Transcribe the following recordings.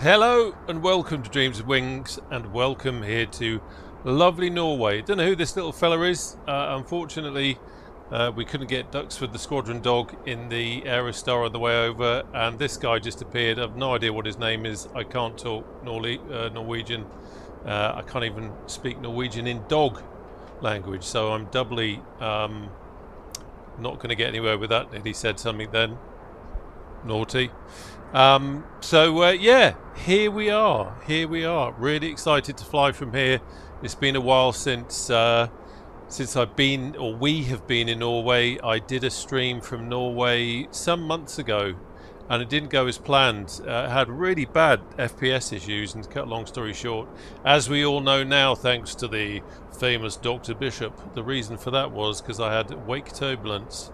Hello and welcome to Dreams of Wings, and welcome here to lovely Norway. Don't know who this little fella is. Unfortunately, we couldn't get Duxford the squadron dog in the Aerostar on the way over, and this guy just appeared. I've no idea what his name is. I can't talk Norwegian. I can't even speak Norwegian in dog language, so I'm doubly not going to get anywhere with that. He said something then. Naughty. Yeah, here we are. Really excited to fly from here. It's been a while since I've been, or we have been, in Norway. I did a stream from Norway some months ago, and it didn't go as planned. Had really bad FPS issues, and to cut a long story short, as we all know now, thanks to the famous Dr. Bishop, the reason for that was because I had wake turbulence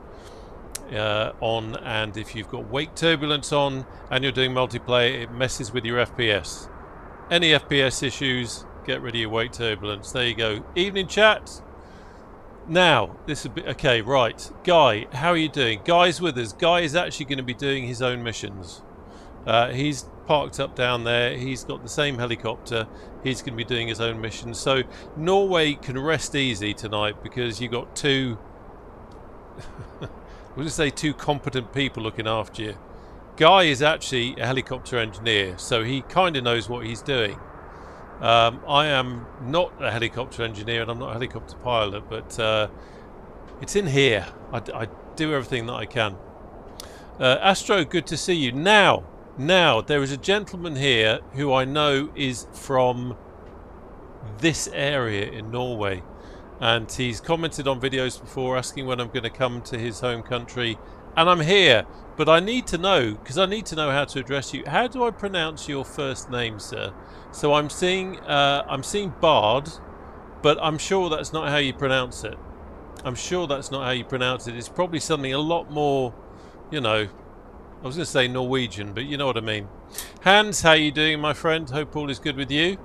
on, and if you've got wake turbulence on and you're doing multiplayer, it messes with your FPS. Any FPS issues, get rid of your wake turbulence. There you go. Evening chat. Now this is okay, right? Guy, how are you doing? Guy's with us. Guy is actually going to be doing his own missions. He's parked up down there. He's got the same helicopter. He's going to be doing his own missions. So Norway can rest easy tonight because you've got two we'll just say two competent people looking after you. Guy is actually a helicopter engineer, so he kind of knows what he's doing. I am not a helicopter engineer and I'm not a helicopter pilot, but it's in here. I do everything that I can. Astro, good to see you. Now, there is a gentleman here who I know is from this area in Norway. And he's commented on videos before asking when I'm going to come to his home country, and I'm here. But I need to know, because I need to know how to address you. How do I pronounce your first name, sir? So I'm seeing Bard, but I'm sure that's not how you pronounce it. It's probably something a lot more, you know, I was going to say Norwegian, but you know what I mean. Hans, how you doing, my friend? Hope all is good with you.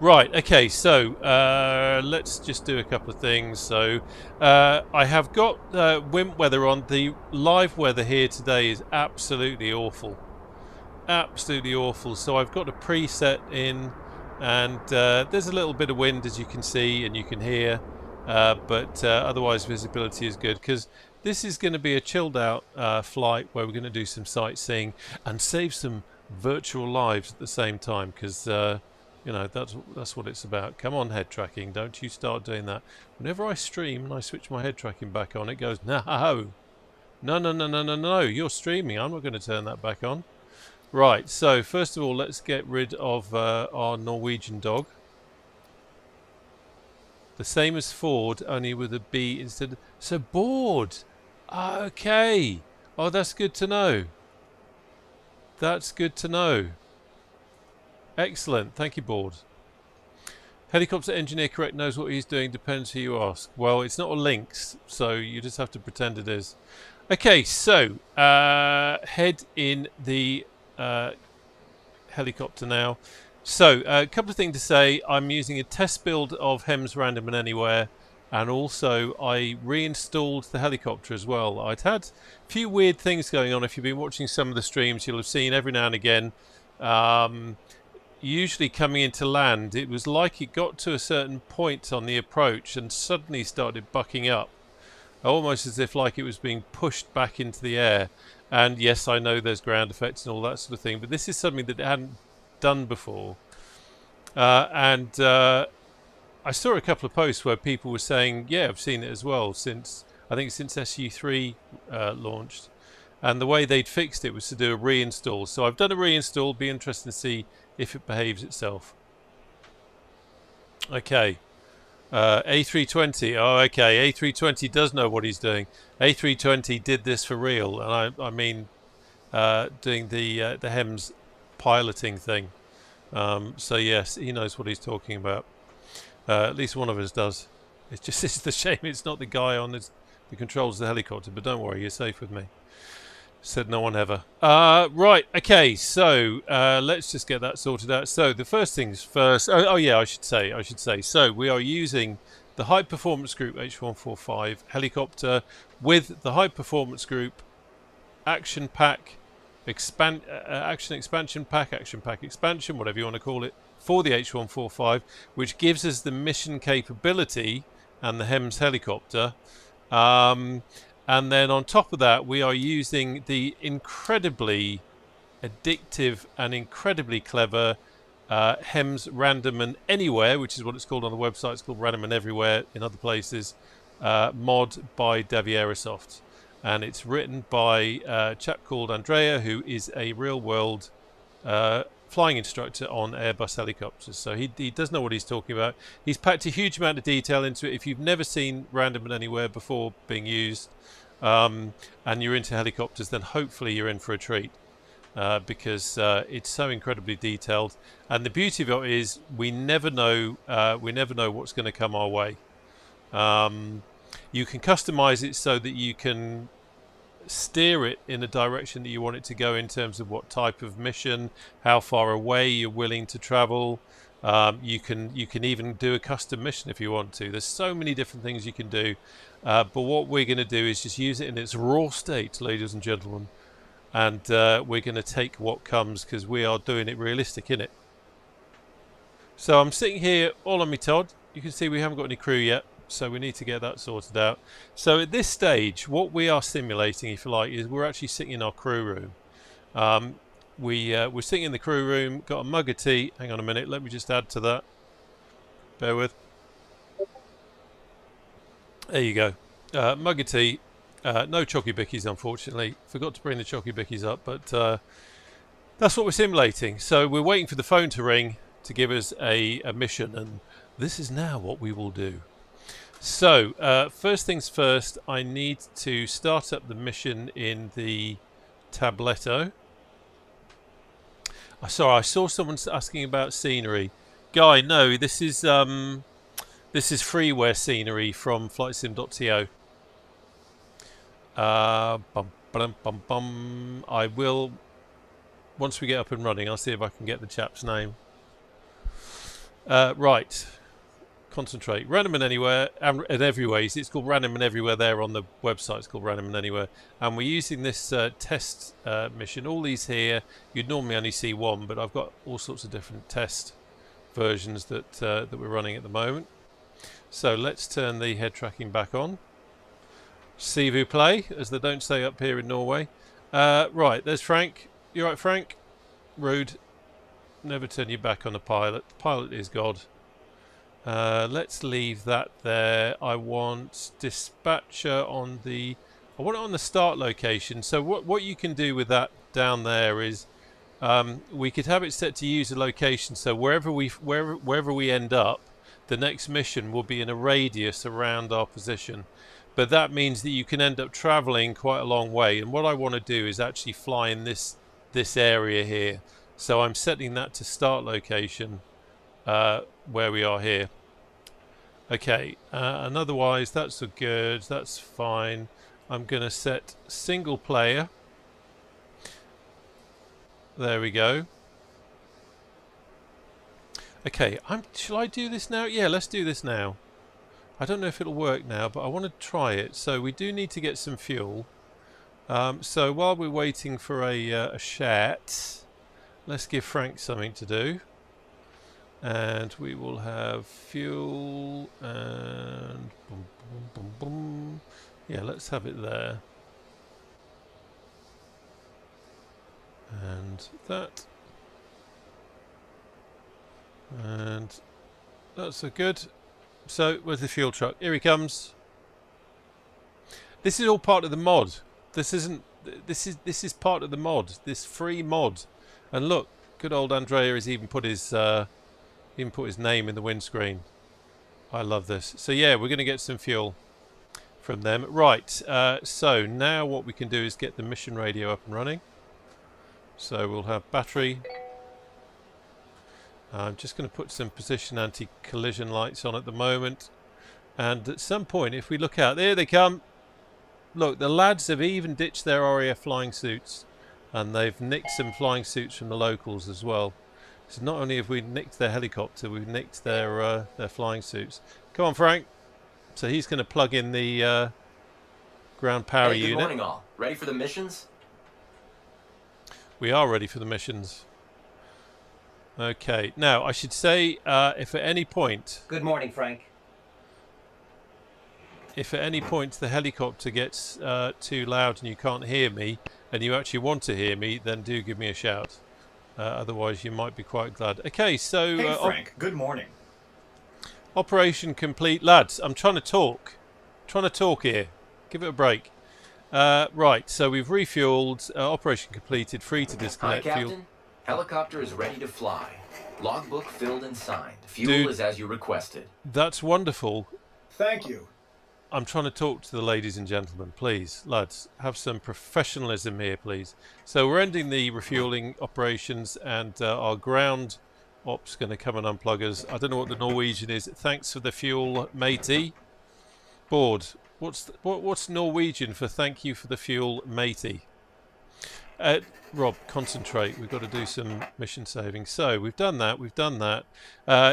Right, okay, so let's just do a couple of things. So I have got WIMP weather on. The live weather here today is absolutely awful. So I've got a preset in, and there's a little bit of wind, as you can see and you can hear, but otherwise visibility is good, because this is going to be a chilled out flight where we're going to do some sightseeing and save some virtual lives at the same time, because you know, that's what it's about. Come on, head tracking, don't you start doing that. Whenever I stream and I switch my head tracking back on, it goes, no, you're streaming, I'm not going to turn that back on. Right, so first of all, let's get rid of our Norwegian dog. The same as Ford, only with a B instead. So bored. Okay. Oh, that's good to know. Excellent, thank you, Board. Helicopter engineer, correct, knows what he's doing, depends who you ask. Well, it's not a Lynx, so you just have to pretend it is. Okay, so head in the helicopter now. So a couple of things to say. I'm using a test build of HEMS Random and Anywhere, and also I reinstalled the helicopter as well. I'd had a few weird things going on. If you've been watching some of the streams, you'll have seen every now and again, usually coming into land, it was like it got to a certain point on the approach and suddenly started bucking up, almost as if like it was being pushed back into the air. And yes, I know there's ground effects and all that sort of thing, but this is something that it hadn't done before. I saw a couple of posts where people were saying, yeah, I've seen it as well since SU3 launched. And the way they'd fixed it was to do a reinstall. So I've done a reinstall. Be interested to see if it behaves itself. Okay. A320. Oh, okay. A320 does know what he's doing. A320 did this for real. And I mean, doing the HEMS piloting thing. So yes, he knows what he's talking about. At least one of us does. It's the shame it's not the guy on the controls of the helicopter. But don't worry, you're safe with me. Said no one ever. Right, okay, so let's just get that sorted out. So the first things first. Oh yeah, I should say. So we are using the High Performance Group H145 helicopter with the High Performance Group Action Pack action expansion pack, action pack expansion, whatever you want to call it, for the H145, which gives us the mission capability and the HEMS helicopter. And then on top of that, we are using the incredibly addictive and incredibly clever HEMS Random and Anywhere, which is what it's called on the website. It's called Random and Everywhere in other places, mod by Davierosoft. And it's written by a chap called Andrea, who is a real-world flying instructor on Airbus helicopters. So he does know what he's talking about. He's packed a huge amount of detail into it. If you've never seen Random and Anywhere before being used, and you're into helicopters, then hopefully you're in for a treat. Because it's so incredibly detailed, and the beauty of it is we never know what's going to come our way. You can customize it so that you can steer it in a direction that you want it to go in terms of what type of mission, how far away you're willing to travel. You can even do a custom mission if you want to. There's so many different things you can do, but what we're going to do is just use it in its raw state, ladies and gentlemen. And we're going to take what comes because we are doing it realistic, innit? So I'm sitting here all on my Todd. You can see we haven't got any crew yet, so we need to get that sorted out. So at this stage, what we are simulating, if you like, is we're actually sitting in our crew room. We're sitting in the crew room, got a mug of tea. Hang on a minute, let me just add to that. Bear with. There you go. Mug of tea. No chocky bickies, unfortunately. Forgot to bring the chocky bickies up, but that's what we're simulating. So we're waiting for the phone to ring to give us a mission, and this is now what we will do. So first things first, I need to start up the mission in the Tabletto. Sorry, I saw someone asking about scenery. Guy, no, this is freeware scenery from flightsim.to. I will, once we get up and running, I'll see if I can get the chap's name. Right, concentrate. Random and Anywhere and Everywhere. It's called Random and Everywhere there on the website. It's called Random and Anywhere, and we're using this test mission. All these here, you'd normally only see one, but I've got all sorts of different test versions that we're running at the moment. So let's turn the head tracking back on. See vous play, as they don't say up here in Norway. Right, there's Frank. You right, Frank? Rude. Never turn your back on a pilot. The pilot is God. Let's leave that there. I want dispatcher on the... I want it on the start location. So what you can do with that down there is we could have it set to user location. So wherever we end up, the next mission will be in a radius around our position. But that means that you can end up traveling quite a long way. And what I want to do is actually fly in this area here. So I'm setting that to start location where we are here. Okay, and otherwise that's good, that's fine. I'm going to set single player. There we go. Okay, shall I do this now? Yeah, let's do this now. I don't know if it'll work now, but I want to try it. So we do need to get some fuel. So while we're waiting for a shat, let's give Frank something to do. And we will have fuel and boom, boom, boom, boom. Yeah, let's have it there. And that. And that's a good. So where's the fuel truck? Here he comes. This is all part of the mod. This is part of the mod. This free mod. And look, good old Andrea has even put his name in the windscreen. I love this. So yeah, we're going to get some fuel from them. Right. So now what we can do is get the mission radio up and running. So we'll have battery. I'm just going to put some position anti-collision lights on at the moment. And at some point, if we look out, there they come. Look, the lads have even ditched their RAF flying suits. And they've nicked some flying suits from the locals as well. So not only have we nicked their helicopter, we've nicked their flying suits. Come on, Frank. So he's going to plug in the ground power unit. Good morning, all. Ready for the missions? We are ready for the missions. Okay, now I should say, if at any point... Good morning, Frank. If at any point the helicopter gets too loud and you can't hear me, and you actually want to hear me, then do give me a shout. Otherwise, you might be quite glad. Okay, so... Hey, Frank. Good morning. Operation complete. Lads, I'm trying to talk. Here. Give it a break. Right, so we've refueled. Operation completed. Free to disconnect. Hi, Captain. Fuel. Helicopter is ready to fly. Logbook filled and signed. Fuel is as you requested. That's wonderful. Thank you. I'm trying to talk to the ladies and gentlemen. Please, lads, have some professionalism here, please. So we're ending the refueling operations, and our ground op's going to come and unplug us. I don't know what the Norwegian is. Thanks for the fuel, matey. Board. What's Norwegian for thank you for the fuel, matey? Rob, concentrate. We've got to do some mission saving. So we've done that.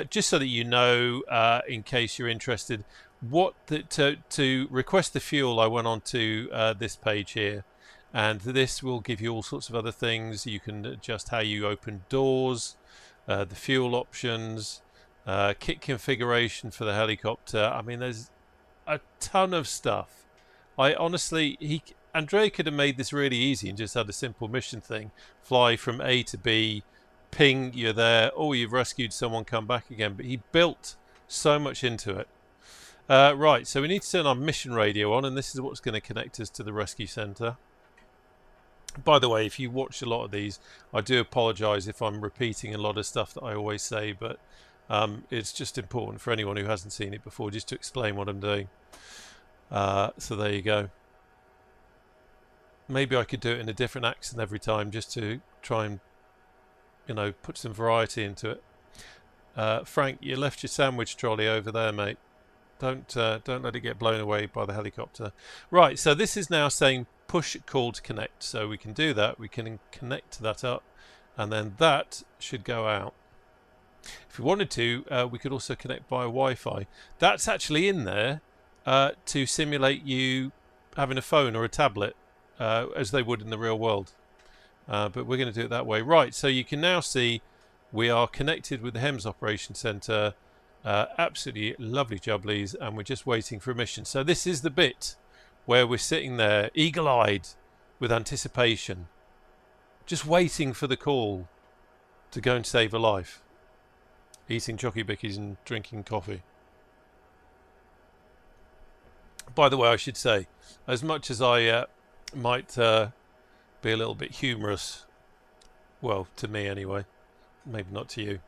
Just so that you know, in case you're interested, to request the fuel, I went on to this page here, and this will give you all sorts of other things. You can adjust how you open doors, the fuel options, kit configuration for the helicopter. I mean, there's a ton of stuff. I honestly, Andrea could have made this really easy and just had a simple mission thing. Fly from A to B, ping, you're there. Oh, you've rescued someone, come back again. But he built so much into it. Right, so we need to turn our mission radio on, and this is what's going to connect us to the rescue centre. By the way, if you watch a lot of these, I do apologise if I'm repeating a lot of stuff that I always say, but it's just important for anyone who hasn't seen it before, just to explain what I'm doing. So there you go. Maybe I could do it in a different accent every time, just to try and, you know, put some variety into it. Frank, you left your sandwich trolley over there, mate. Don't let it get blown away by the helicopter. Right, so this is now saying push call to connect. So we can do that. We can connect that up, and then that should go out. If we wanted to, we could also connect via Wi-Fi. That's actually in there to simulate you having a phone or a tablet, as they would in the real world. But we're going to do it that way. Right, so you can now see we are connected with the HEMS Operation Centre. Absolutely lovely jubblies, and we're just waiting for a mission. So this is the bit where we're sitting there eagle-eyed with anticipation, just waiting for the call to go and save a life, eating chocky bickies and drinking coffee. By the way, I should say, as much as I might be a little bit humorous, well, to me anyway, maybe not to you,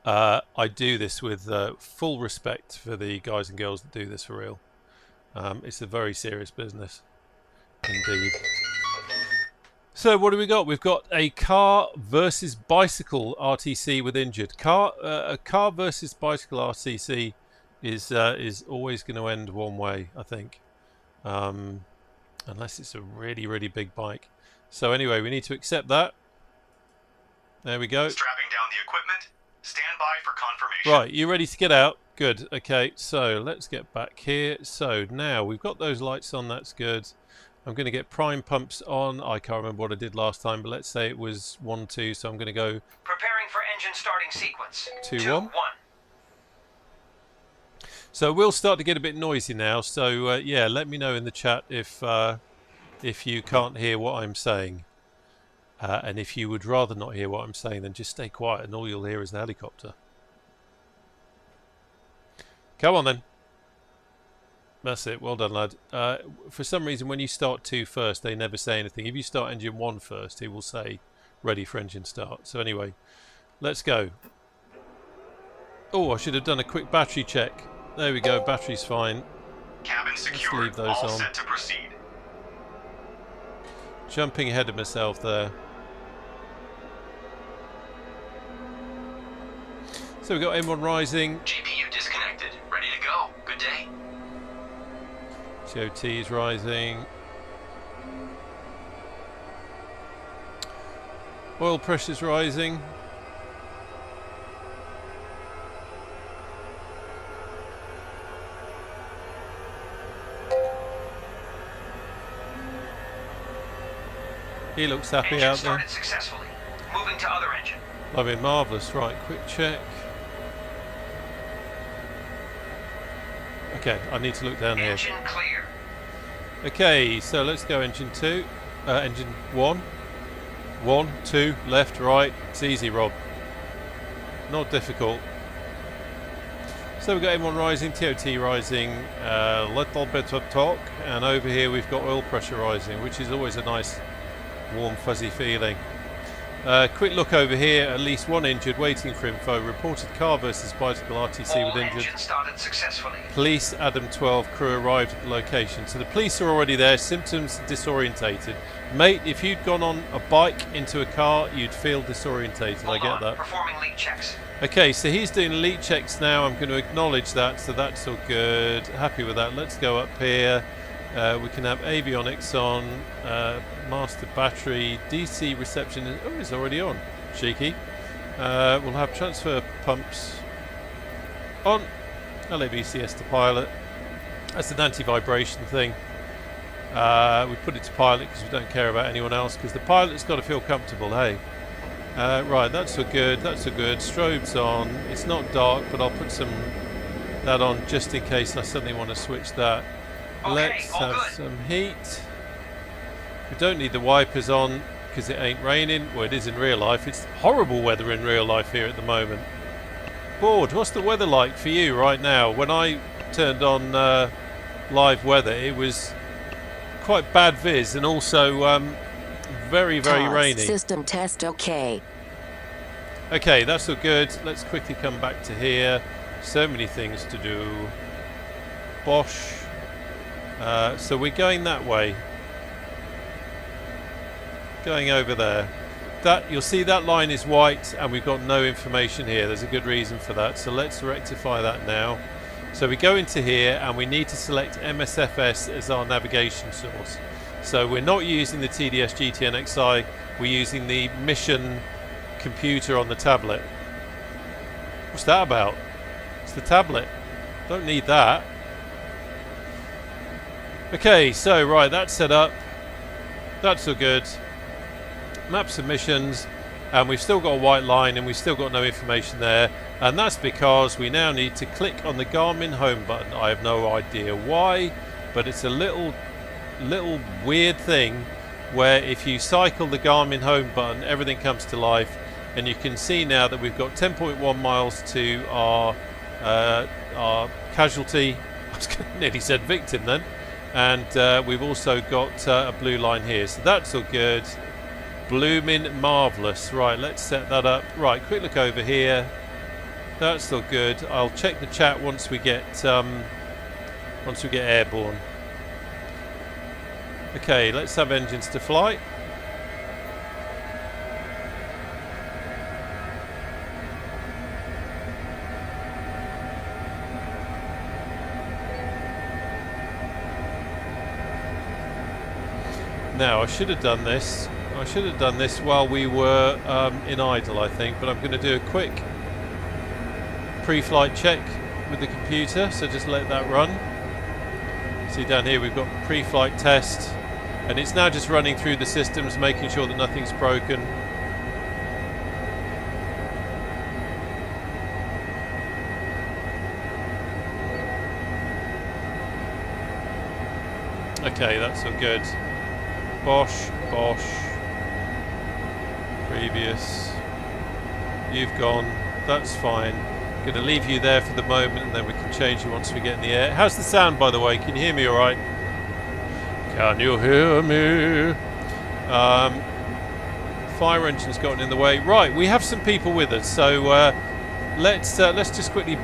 I do this with full respect for the guys and girls that do this for real. It's a very serious business indeed. So what do we got? We've got a car versus bicycle RTC with injured. A car versus bicycle RTC is always going to end one way, I think, unless it's a really, really big bike. So anyway, we need to accept that. There we go. Strapping down the equipment. Stand by for confirmation. Right, you ready to get out? Good. Okay, so let's get back here. So now we've got those lights on. That's good. I'm going to get prime pumps on. I can't remember what I did last time, but let's say it was 1, 2. So I'm going to go. Preparing for engine starting sequence. 2, 1. So we'll start to get a bit noisy now. So yeah, let me know in the chat if you can't hear what I'm saying. And if you would rather not hear what I'm saying, then just stay quiet and all you'll hear is the helicopter. Come on then. That's it. Well done, lad. For some reason, when you start 2 first, they never say anything. If you start engine 1 first, it will say ready for engine start. So anyway, let's go. Oh, I should have done a quick battery check. There we go. Battery's fine. Cabin secure. Leave those all on. set to proceed. Jumping ahead of myself there. So we've got M1 rising. GPU disconnected. Ready to go. Good day. COT is rising. Oil pressure's rising. He looks happy Engine out there. started successfully. Moving to other engine. I mean, marvellous. Right, quick check. Okay, I need to look down here. Engine clear. Okay, so let's go engine 2. Engine 1. 1, 2, left, right. It's easy, Rob. Not difficult. So we've got M1 rising, TOT rising, little bit of torque, and over here we've got oil pressure rising, which is always a nice warm fuzzy feeling. Quick look over here, at least one injured, waiting for info. Reported car versus bicycle RTC All with injured. engines started successfully. Police, Adam 12, crew arrived at the location. So the police are already there, symptoms disorientated. Mate, if you'd gone on a bike into a car, you'd feel disorientated. Hold I get on. that. Performing leak checks. Okay, so he's doing leak checks now. I'm going to acknowledge that, so that's all good. Happy with that. Let's go up here. We can have avionics on, master battery, DC reception. Oh, it's already on. Cheeky. We'll have transfer pumps on. LABCS to pilot. That's an anti-vibration thing. We put it to pilot because we don't care about anyone else, because the pilot's got to feel comfortable, hey. Right, that's all good, that's all good. Strobe's on. It's not dark, but I'll put that on just in case I suddenly want to switch that. Okay, Let's all have good. some heat. We don't need the wipers on because it ain't raining. Well, it is in real life. It's horrible weather in real life here at the moment. Bored, what's the weather like for you right now? When I turned on live weather, it was quite bad viz and also very Toss. rainy. System test okay. Okay, that's all good. Let's quickly come back to here. So many things to do. Bosch. So we're going that way. Going over there. That, you'll see that line is white and we've got no information here. There's a good reason for that. So let's rectify that now. So we go into here and we need to select MSFS as our navigation source. So we're not using the TDS GTN-XI, we're using the mission computer on the tablet. What's that about? It's the tablet. Don't need that. Okay, so right, that's set up. That's all good. Map submissions, and we've still got a white line and we've still got no information there, and that's because we now need to click on the Garmin home button. I have no idea why, but it's a little weird thing where if you cycle the Garmin home button, everything comes to life, and you can see now that we've got 10.1 miles to our casualty. I was nearly said victim then, and we've also got a blue line here, so that's all good. Blooming marvellous. Right, let's set that up. Right, quick look over here. That's still good. I'll check the chat once we get airborne. Okay, let's have engines to flight. Now, I should have done this. I should have done this while we were in idle, I think, but I'm going to do a quick pre-flight check with the computer, so just let that run. See down here we've got pre-flight test, and it's now just running through the systems, making sure that nothing's broken. Okay, that's all good. Bosch. Previous. You've gone. That's fine. I'm going to leave you there for the moment, and then we can change you once we get in the air. How's the sound, by the way? Can you hear me all right? Can you hear me? Fire engine's gotten in the way. Right, we have some people with us, so let's just quickly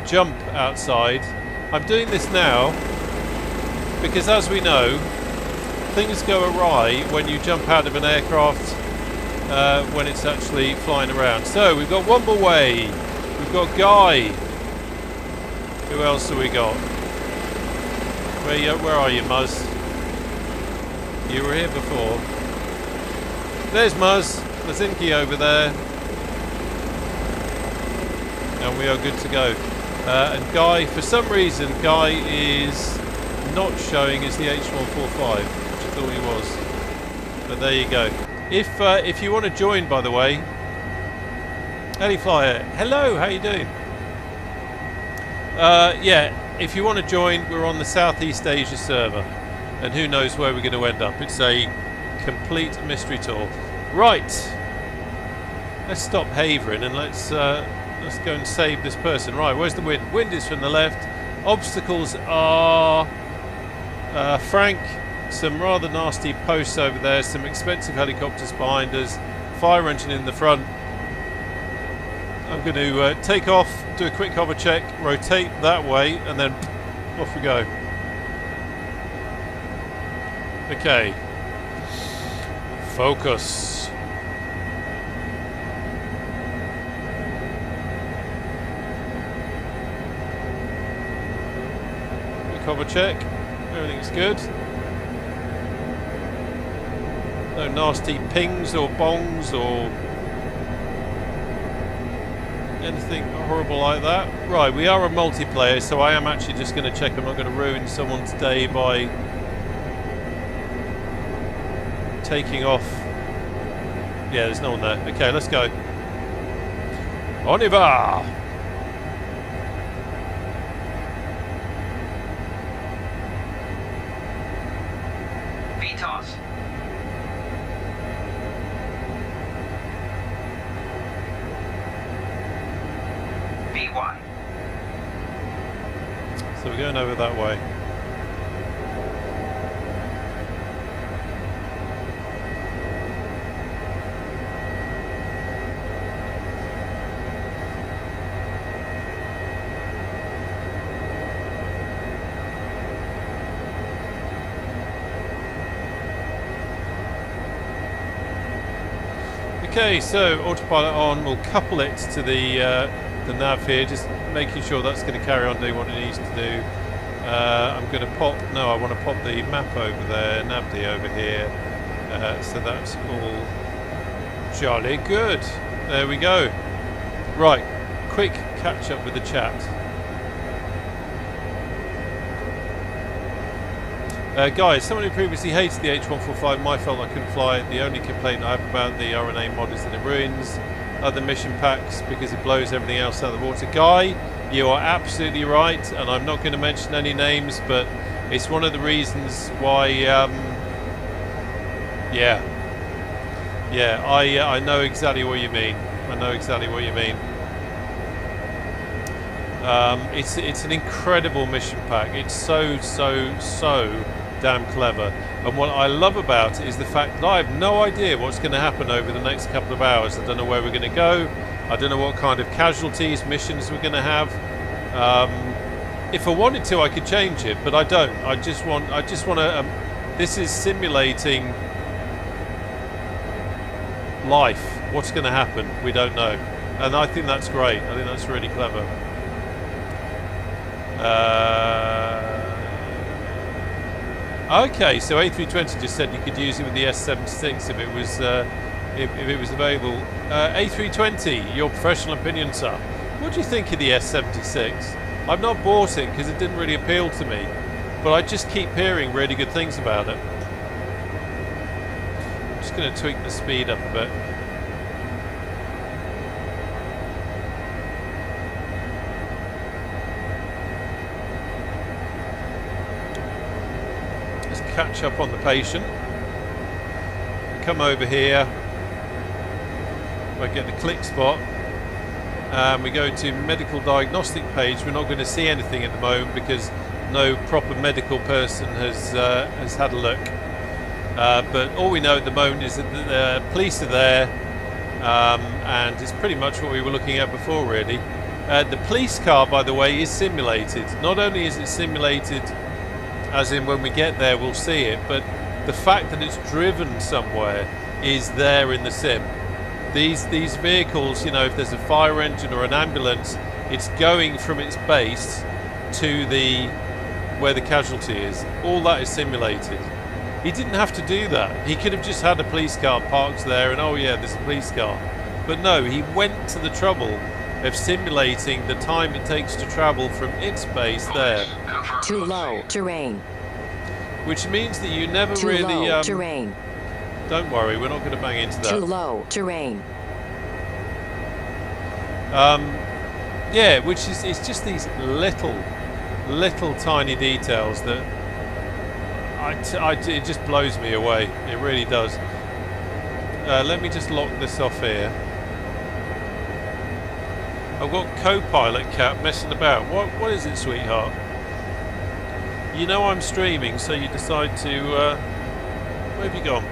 jump outside. I'm doing this now because, as we know, things go awry when you jump out of an aircraft when it's actually flying around. So we've got one more way. We've got Guy. Who else have we got? Where are you, Muzz? You were here before. There's Muzz. Lazinki over there. And we are good to go. And Guy, for some reason, Guy is not showing as the H145, which I thought he was. But there you go. If you want to join, by the way, Ellie Flyer, hello, how you doing? Yeah, if you want to join, we're on the Southeast Asia server, and who knows where we're going to end up. It's a complete mystery tour. Right, let's stop havering and let's go and save this person. Right, where's the wind? Wind is from the left. Obstacles are Frank, some rather nasty posts over there, some expensive helicopters behind us, fire engine in the front. I'm going to take off, do a quick hover check, rotate that way, and then off we go. Okay. Focus. Quick hover check. Everything's good. No nasty pings or bongs or anything horrible like that. Right, we are a multiplayer, so I am actually just going to check I'm not going to ruin someone's day by taking off. Yeah, there's no one there. Okay, let's go. On y va! VTOS. VY. So we're going over that way. Okay, so autopilot on. We'll couple it to the nav here, just making sure that's going to carry on doing what it needs to do. I'm going to pop. No, I want to pop the map over there, navd over here. So that's all jolly good. There we go. Right, quick catch up with the chat. Guys, someone who previously hated the H145, my fault I couldn't fly it. The only complaint I have about the RNA mod is that it ruins other mission packs because it blows everything else out of the water. Guy, you are absolutely right, and I'm not going to mention any names, but it's one of the reasons why, I know exactly what you mean. I know exactly what you mean. It's an incredible mission pack. It's so damn clever, and what I love about it is the fact that I have no idea what's going to happen over the next couple of hours. I don't know where we're going to go. I don't know what kind of casualties, missions we're going to have. If I wanted to, I could change it, but I don't. I just want to. This is simulating life. What's going to happen? We don't know, and I think that's great. I think that's really clever. Okay, so A320 just said you could use it with the S76 if it was if it was available. A320, your professional opinion, sir. What do you think of the S76? I've not bought it because it didn't really appeal to me, but I just keep hearing really good things about it. I'm just going to tweak the speed up a bit. Catch up on the patient. Come over here. I get the click spot. We go to medical diagnostic page. We're not going to see anything at the moment because no proper medical person has had a look. But all we know at the moment is that the police are there, and it's pretty much what we were looking at before, really. The police car, by the way, is simulated. Not only is it simulated as in when we get there we'll see it, but the fact that it's driven somewhere is there in the sim. These vehicles, you know, if there's a fire engine or an ambulance, it's going from its base to where the casualty is. All that is simulated. He didn't have to do that. He could have just had a police car parked there and, oh yeah, there's a police car. But no, he went to the trouble of simulating the time it takes to travel from its base there. Too low terrain. Which means that you never Too really low terrain. Don't worry, we're not going to bang into that. Too low terrain. Yeah, which is it's just these little tiny details that it just blows me away. It really does. Let me just lock this off here. I've got co-pilot Cap messing about. What is it, sweetheart? You know I'm streaming, so you decide to... where have you gone?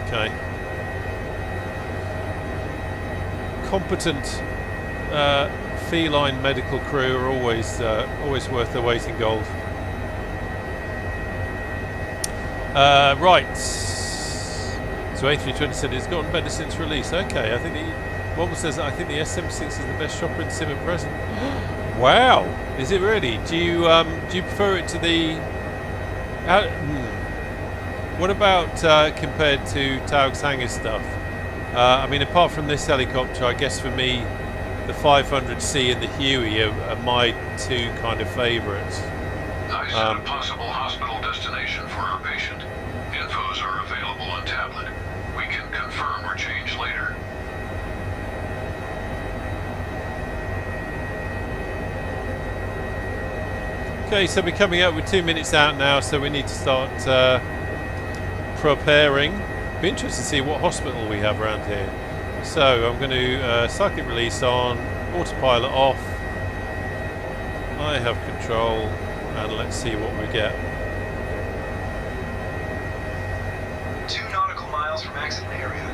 Okay. Competent feline medical crew are always worth their weight in gold. Right. So A320 said it's gotten better since release. Okay, I think one says I think the S76 is the best chopper in sim at present. Wow, is it really? Do you prefer it to the? What about compared to Taug's Hangar stuff? I mean, apart from this helicopter, I guess for me, the 500C and the Huey are my two kind of favourites. I set a possible hospital destination for our patient. Infos are available on tablet. We can confirm or change later. Okay, so we're coming up with 2 minutes out now, so we need to start preparing. Be interested to see what hospital we have around here. So I'm going to cyclic release on, autopilot off. I have control, and let's see what we get. 2 nautical miles from accident area.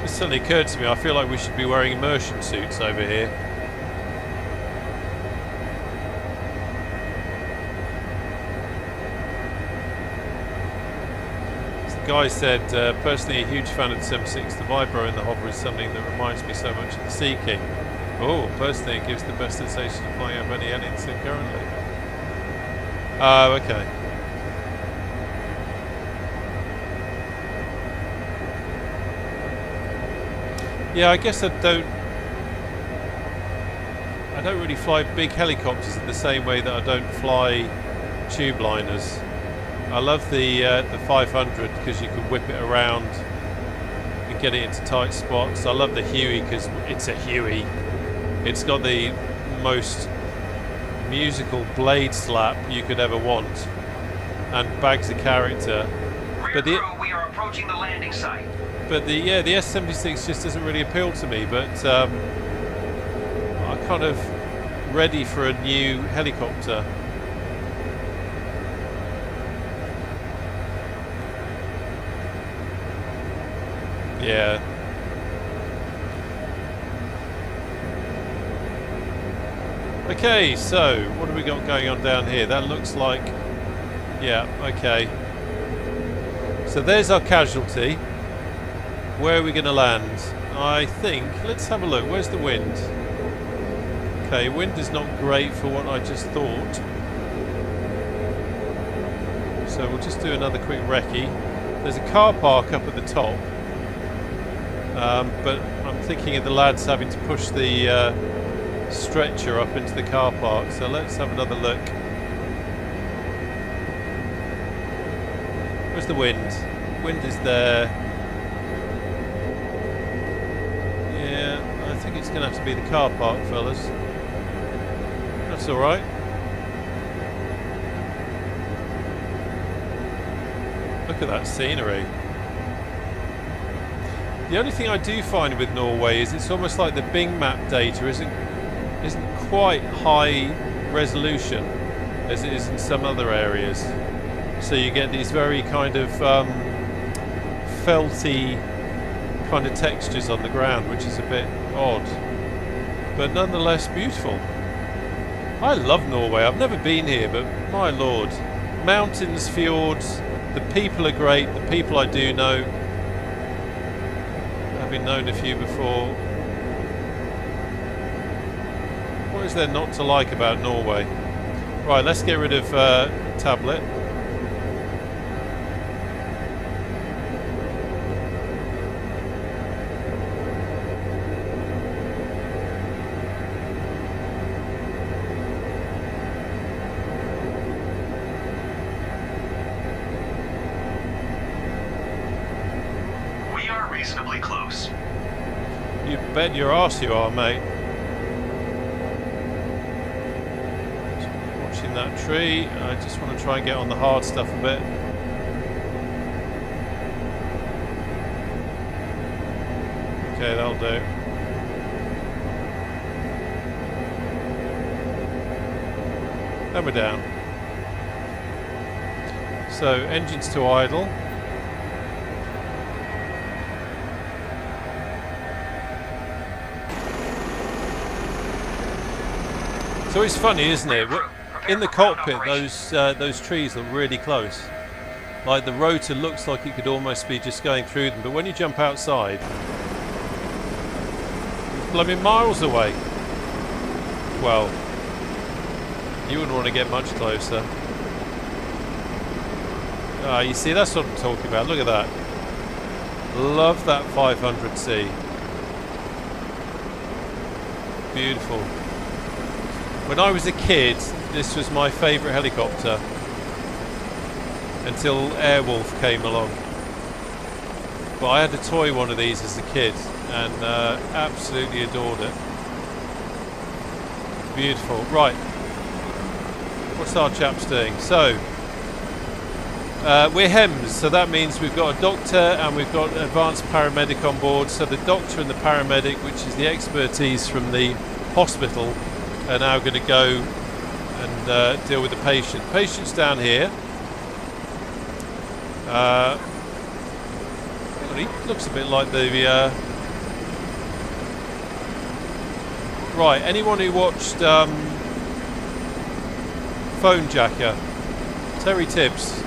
Just suddenly occurred to me, I feel like we should be wearing immersion suits over here. The guy said, personally a huge fan of the 76. The vibro in the hover is something that reminds me so much of the Sea King. Oh, personally it gives the best sensation of flying over any alien sim currently. Oh, okay. Yeah, I guess I don't really fly big helicopters in the same way that I don't fly tube liners. I love the 500 because you can whip it around and get it into tight spots. I love the Huey because it's a Huey. It's got the most musical blade slap you could ever want, and bags of character. Rear crew, we are approaching the landing site. But the S76 just doesn't really appeal to me. But I'm kind of ready for a new helicopter. Yeah. Okay, so what have we got going on down here? That looks like... Yeah, okay. So there's our casualty. Where are we going to land? I think... Let's have a look. Where's the wind? Okay, wind is not great for what I just thought. So we'll just do another quick recce. There's a car park up at the top. But I'm thinking of the lads having to push the stretcher up into the car park, so let's have another look. Where's the wind? Wind is there. Yeah, I think it's going to have to be the car park, fellas. That's alright. Look at that scenery. The only thing I do find with Norway is it's almost like the Bing map data isn't quite high resolution as it is in some other areas. So you get these very kind of felty kind of textures on the ground, which is a bit odd, but nonetheless beautiful. I love Norway. I've never been here, but my lord, mountains, fjords, the people are great. The people I do know. Been known a few before. What is there not to like about Norway? Right, let's get rid of tablet. close. You bet your arse you are, mate. Watching that tree. I just want to try and get on the hard stuff a bit. Okay, that'll do. And we're down. So, engines to idle. It's always funny, isn't it? In the cockpit, those trees look really close. Like the rotor looks like it could almost be just going through them, but when you jump outside, it's blooming miles away. Well, you wouldn't want to get much closer. Ah, you see, that's what I'm talking about. Look at that. Love that 500C. Beautiful. When I was a kid, this was my favourite helicopter until Airwolf came along. But I had a toy one of these as a kid and absolutely adored it. Beautiful. Right. What's our chaps doing? So, we're HEMS, so that means we've got a doctor and we've got an advanced paramedic on board. So the doctor and the paramedic, which is the expertise from the hospital, are now going to go and deal with the patient. Patient's down here. He looks a bit like the... Right, anyone who watched Phone Jacker? Terry Tibbs.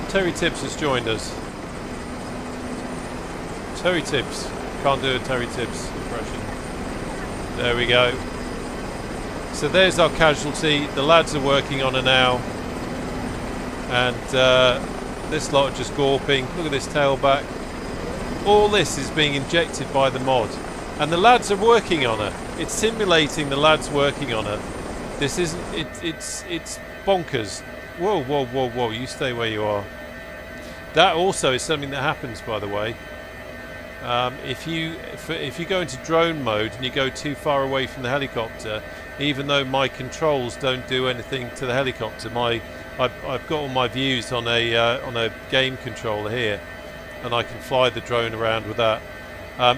Terry Tibbs has joined us. Terry Tibbs. Can't do a Terry Tibbs impression. There we go. So there's our casualty. The lads are working on her now. And this lot are just gawping. Look at this tailback. All this is being injected by the mod. And the lads are working on her. It's simulating the lads working on her. This isn't... It's bonkers. Whoa, whoa, whoa, whoa. You stay where you are. That also is something that happens, by the way. If you go into drone mode and you go too far away from the helicopter, even though my controls don't do anything to the helicopter, I've got all my views on a game controller here, and I can fly the drone around with that.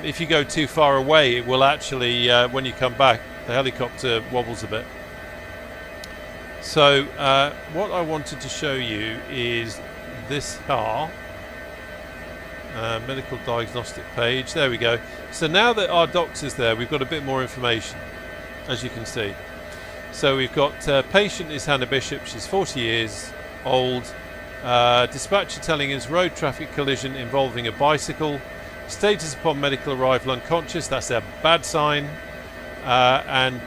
If you go too far away, it will actually, when you come back, the helicopter wobbles a bit. So what I wanted to show you is this car. Medical diagnostic page. There we go. So now that our doctor's there, we've got a bit more information, as you can see. So we've got patient is Hannah Bishop. She's 40 years old. Dispatcher telling us road traffic collision involving a bicycle. Status upon medical arrival unconscious. That's a bad sign. And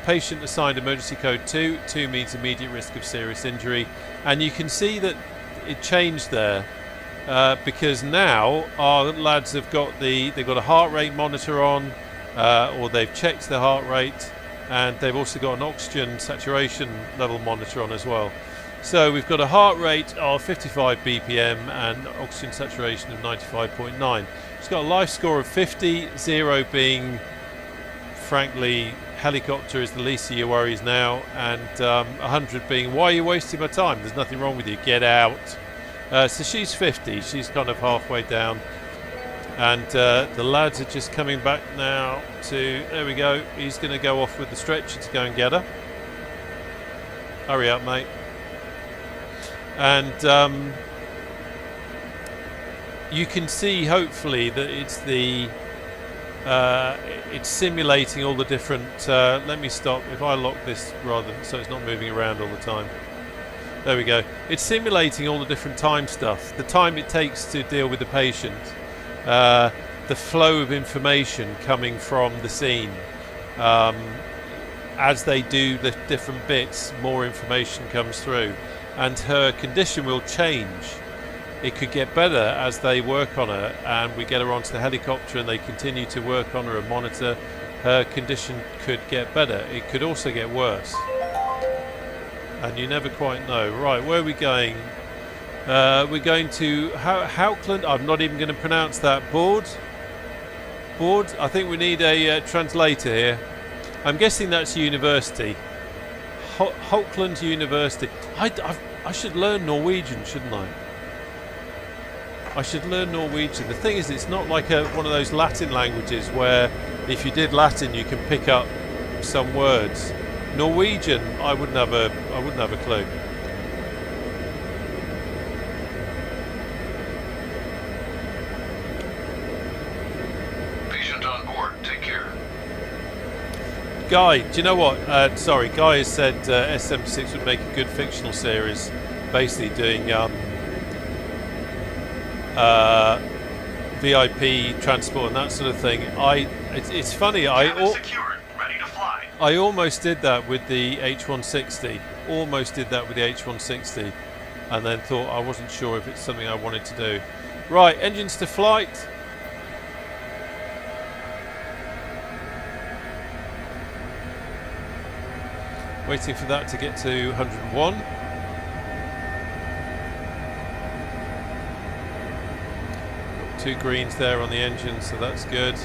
patient assigned emergency code 2. 2 means immediate risk of serious injury. And you can see that it changed there. Because now our lads have got they've got a heart rate monitor on, or they've checked the heart rate, and they've also got an oxygen saturation level monitor on as well. So we've got a heart rate of 55 BPM and oxygen saturation of 95.9. It's got a life score of 50, 0 being, frankly, helicopter is the least of your worries now, and 100 being, why are you wasting my time? There's nothing wrong with you, get out. So she's 50, she's kind of halfway down, and the lads are just coming back now to, there we go, he's going to go off with the stretcher to go and get her. Hurry up, mate. And you can see hopefully that it's the it's simulating all the different let me stop, if I lock this rather so it's not moving around all the time. There we go. It's simulating all the different time stuff, the time it takes to deal with the patient, the flow of information coming from the scene. As they do the different bits, more information comes through, and her condition will change. It could get better as they work on her and we get her onto the helicopter and they continue to work on her and monitor. Her condition could get better. It could also get worse. And you never quite know. Right, where are we going? We're going to Hauckland. I'm not even going to pronounce that board. board. I think we need a translator here. I'm guessing that's university. Hulkland University. I should learn Norwegian, shouldn't I? I should learn Norwegian. The thing is, it's not like one of those Latin languages where if you did Latin you can pick up some words. Norwegian, I wouldn't have a clue. Patient on board. Take care. Guy, do you know what? Sorry, Guy has said S76 would make a good fictional series, basically doing VIP transport and that sort of thing. It's funny. Cabin secured. Ready to fly. I almost did that with the H160. Almost did that with the H160, and then thought I wasn't sure if it's something I wanted to do. Right, engines to flight. Waiting for that to get to 101. Got 2 greens there on the engine, so that's good.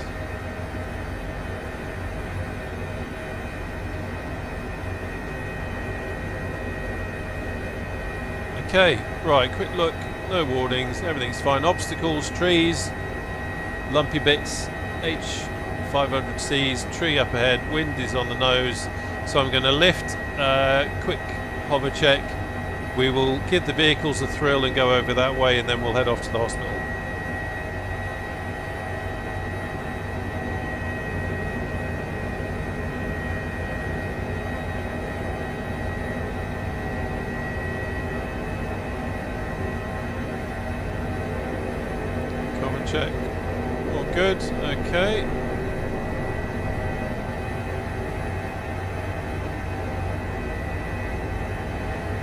Okay, right, quick look, no warnings, everything's fine. Obstacles, trees, lumpy bits, H500Cs, tree up ahead, wind is on the nose. So I'm going to lift, quick hover check. We will give the vehicles a thrill and go over that way, and then we'll head off to the hospital. Cover check. All good. Okay.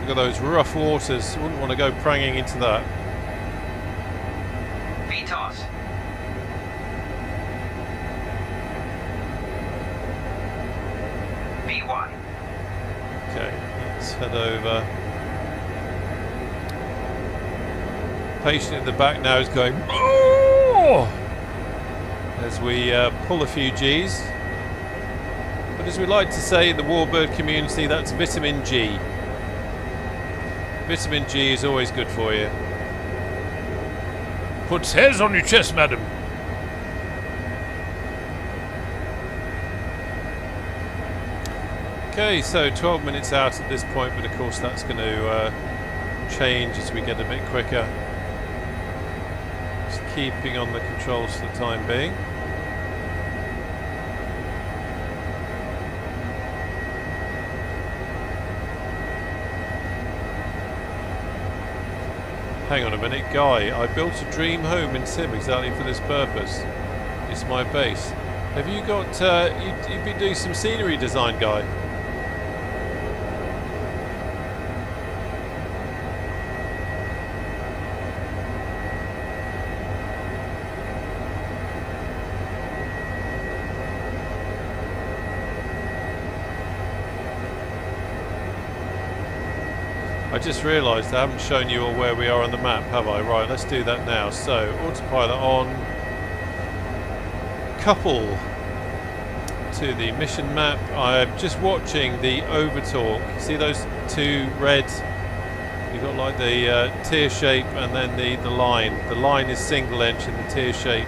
Look at those rough waters. Wouldn't want to go pranging into that. VTOS. VY. Okay, let's head over. Patient in the back now is going "Oh!" as we pull a few Gs. But as we like to say in the warbird community, that's vitamin G. Vitamin G is always good for you. Puts hairs on your chest, madam. Okay, so 12 minutes out at this point, but of course that's going to change as we get a bit quicker. Just keeping on the controls for the time being. Hang on a minute, Guy, I built a dream home in Sim exactly for this purpose. It's my base. Have you got, you've been doing some scenery design, Guy? I just realised I haven't shown you all where we are on the map, have I? Right, let's do that now. So, autopilot on. Couple to the mission map. I'm just watching the overtalk. See those 2 red? You've got like the tier shape and then the line. The line is single engine, the tier shape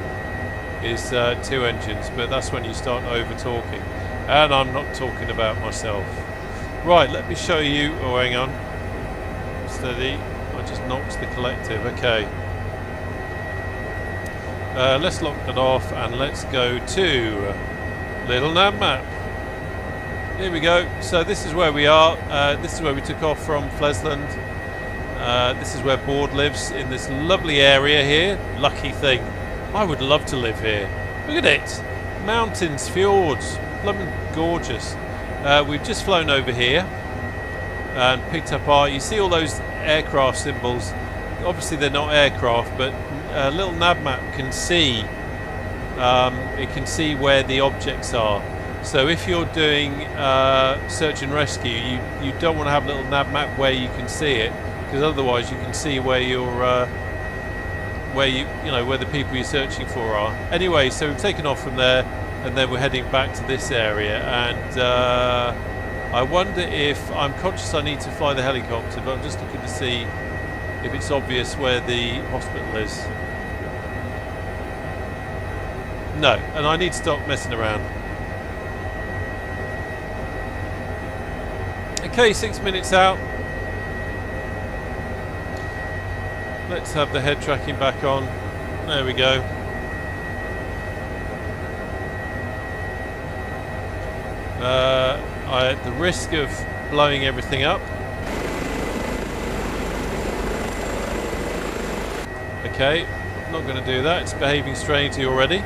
is 2 engines, but that's when you start overtalking. And I'm not talking about myself. Right, let me show you. Oh, hang on. Steady. I just knocked the collective. Okay. Let's lock that off and let's go to Little Nav Map. Here we go. So this is where we are. This is where we took off from Flesland. This is where Board lives, in this lovely area here. Lucky thing. I would love to live here. Look at it. Mountains, fjords. Blooming gorgeous. We've just flown over here and picked up our, you see all those aircraft symbols. Obviously they're not aircraft, but a little nav map can see it can see where the objects are. So if you're doing search and rescue, you don't want to have a little nav map where you can see it, because otherwise you can see where your where you know where the people you're searching for are. Anyway, so we've taken off from there, and then we're heading back to this area. And I wonder if I'm conscious I need to fly the helicopter, but I'm just looking to see if it's obvious where the hospital is. No, and I need to stop messing around. Okay, 6 minutes out. Let's have the head tracking back on. There we go. At the risk of blowing everything up. Okay, not going to do that. It's behaving strangely already.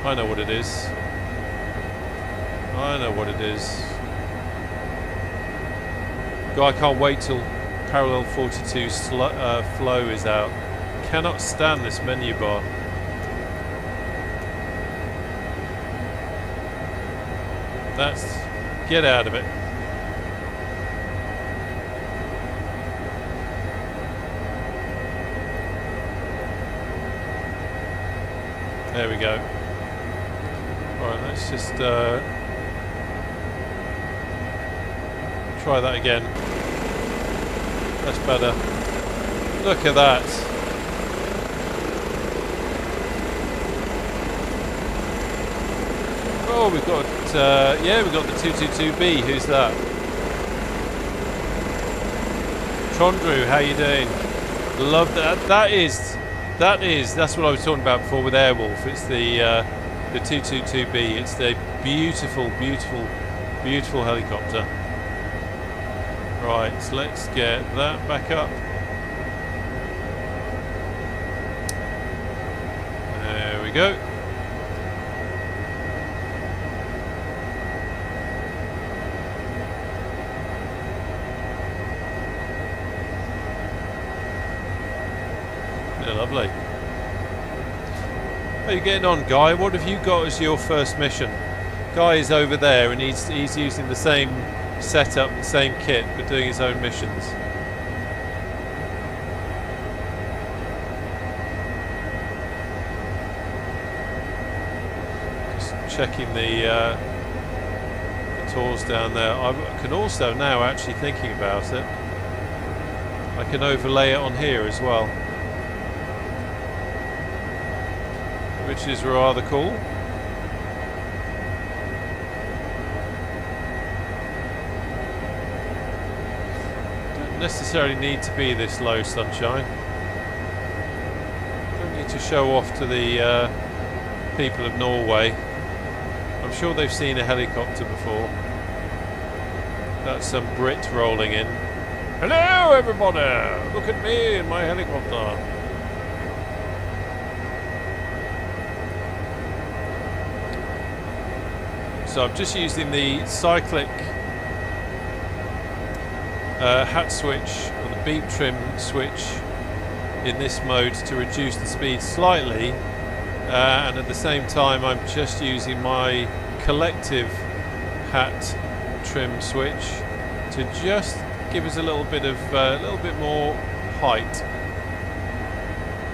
I know what it is. I know what it is. God, I can't wait till parallel 42 flow is out. Cannot stand this menu bar. That's... get out of it. There we go. Alright, let's just try that again. That's better. Look at that. Oh, we've got yeah, we've got the 222B. Who's that? Trondru, how you doing? Love that. That's what I was talking about before with Airwolf. It's the 222B. It's the beautiful helicopter. Right, so let's get that back up. There we go. Yeah, lovely. How are you getting on, Guy? What have you got as your first mission? Guy is over there and he's using the same setup, the same kit, but doing his own missions. Just checking the tours down there. I can also now, actually thinking about it, I can overlay it on here as well, which is rather cool. Necessarily need to be this low, sunshine. Don't need to show off to the people of Norway. I'm sure they've seen a helicopter before. That's some Brit rolling in. Hello everybody! Look at me in my helicopter. So I'm just using the cyclic hat switch, or the beep trim switch in this mode to reduce the speed slightly, and at the same time I'm just using my collective hat trim switch to just give us a little bit more height.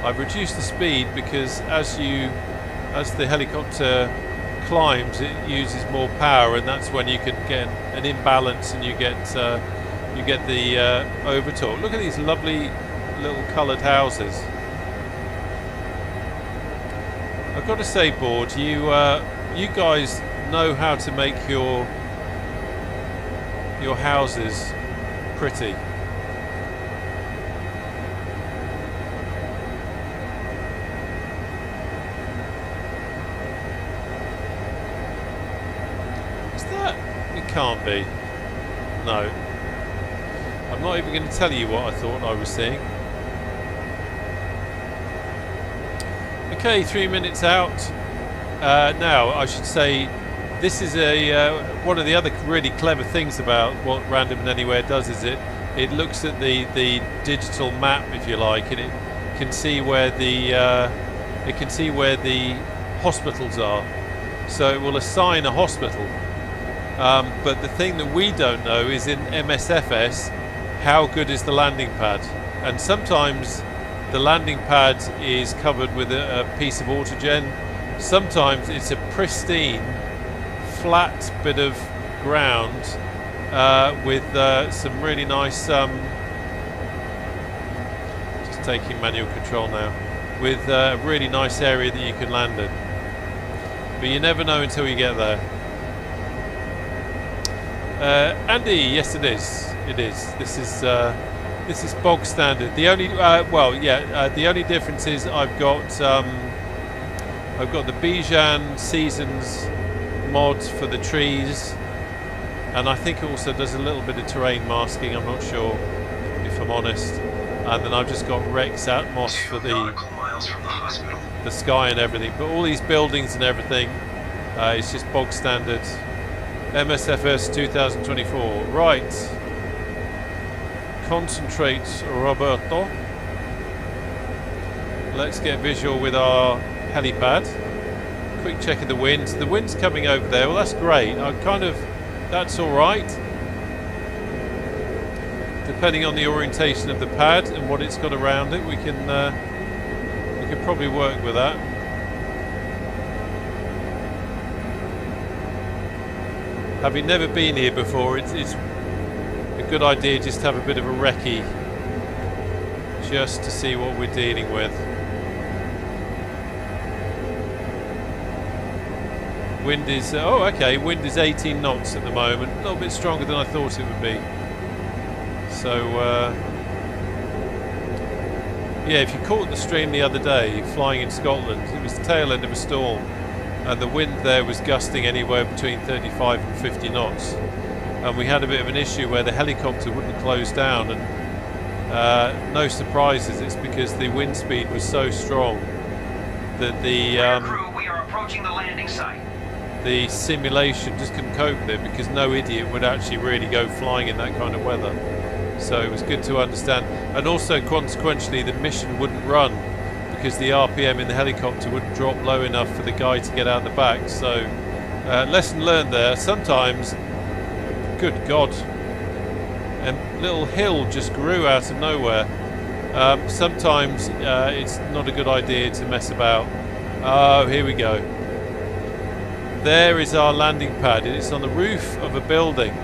I've reduced the speed because as the helicopter climbs, it uses more power, and that's when you can get an imbalance and you get the overtalk. Look at these lovely little coloured houses. I've got to say, Board, you guys know how to make your houses pretty. Is that? It can't be. No. I'm not even going to tell you what I thought I was seeing. Okay, 3 minutes out. Now, I should say, this is one of the other really clever things about what Random and Anywhere does is it looks at the digital map, if you like, and it can see where the hospitals are. So it will assign a hospital. But the thing that we don't know is in MSFS, how good is the landing pad? And sometimes the landing pad is covered with a piece of autogen. Sometimes it's a pristine, flat bit of ground with some really nice. Just taking manual control now. With a really nice area that you can land in. But you never know until you get there. Andy, yes, it is. It is. This is bog standard. The only the only difference is I've got the Bijan Seasons mod for the trees, and I think it also does a little bit of terrain masking. I'm not sure, if I'm honest. And then I've just got Rex Atmos for the sky and everything. But all these buildings and everything, it's just bog standard. MSFS 2024. Right. Concentrate, Roberto. Let's get visual with our helipad. Quick check of the wind. The wind's coming over there. Well, that's great. That's all right. Depending on the orientation of the pad and what it's got around it, we can probably work with that. Having never been here before, it's a good idea just to have a bit of a recce, just to see what we're dealing with. Wind is wind is 18 knots at the moment, a little bit stronger than I thought it would be. So yeah, if you caught the stream the other day flying in Scotland, it was the tail end of a storm, and the wind there was gusting anywhere between 35 and 50 knots, and we had a bit of an issue where the helicopter wouldn't close down, and no surprises, it's because the wind speed was so strong that the crew, we are approaching the landing site. The simulation just couldn't cope with it, because no idiot would actually really go flying in that kind of weather. So it was good to understand, and also consequentially the mission wouldn't run because the RPM in the helicopter wouldn't drop low enough for the guy to get out the back. So lesson learned there. Sometimes, good God, a little hill just grew out of nowhere. Sometimes it's not a good idea to mess about. Oh, here we go. There is our landing pad. It's on the roof of a building.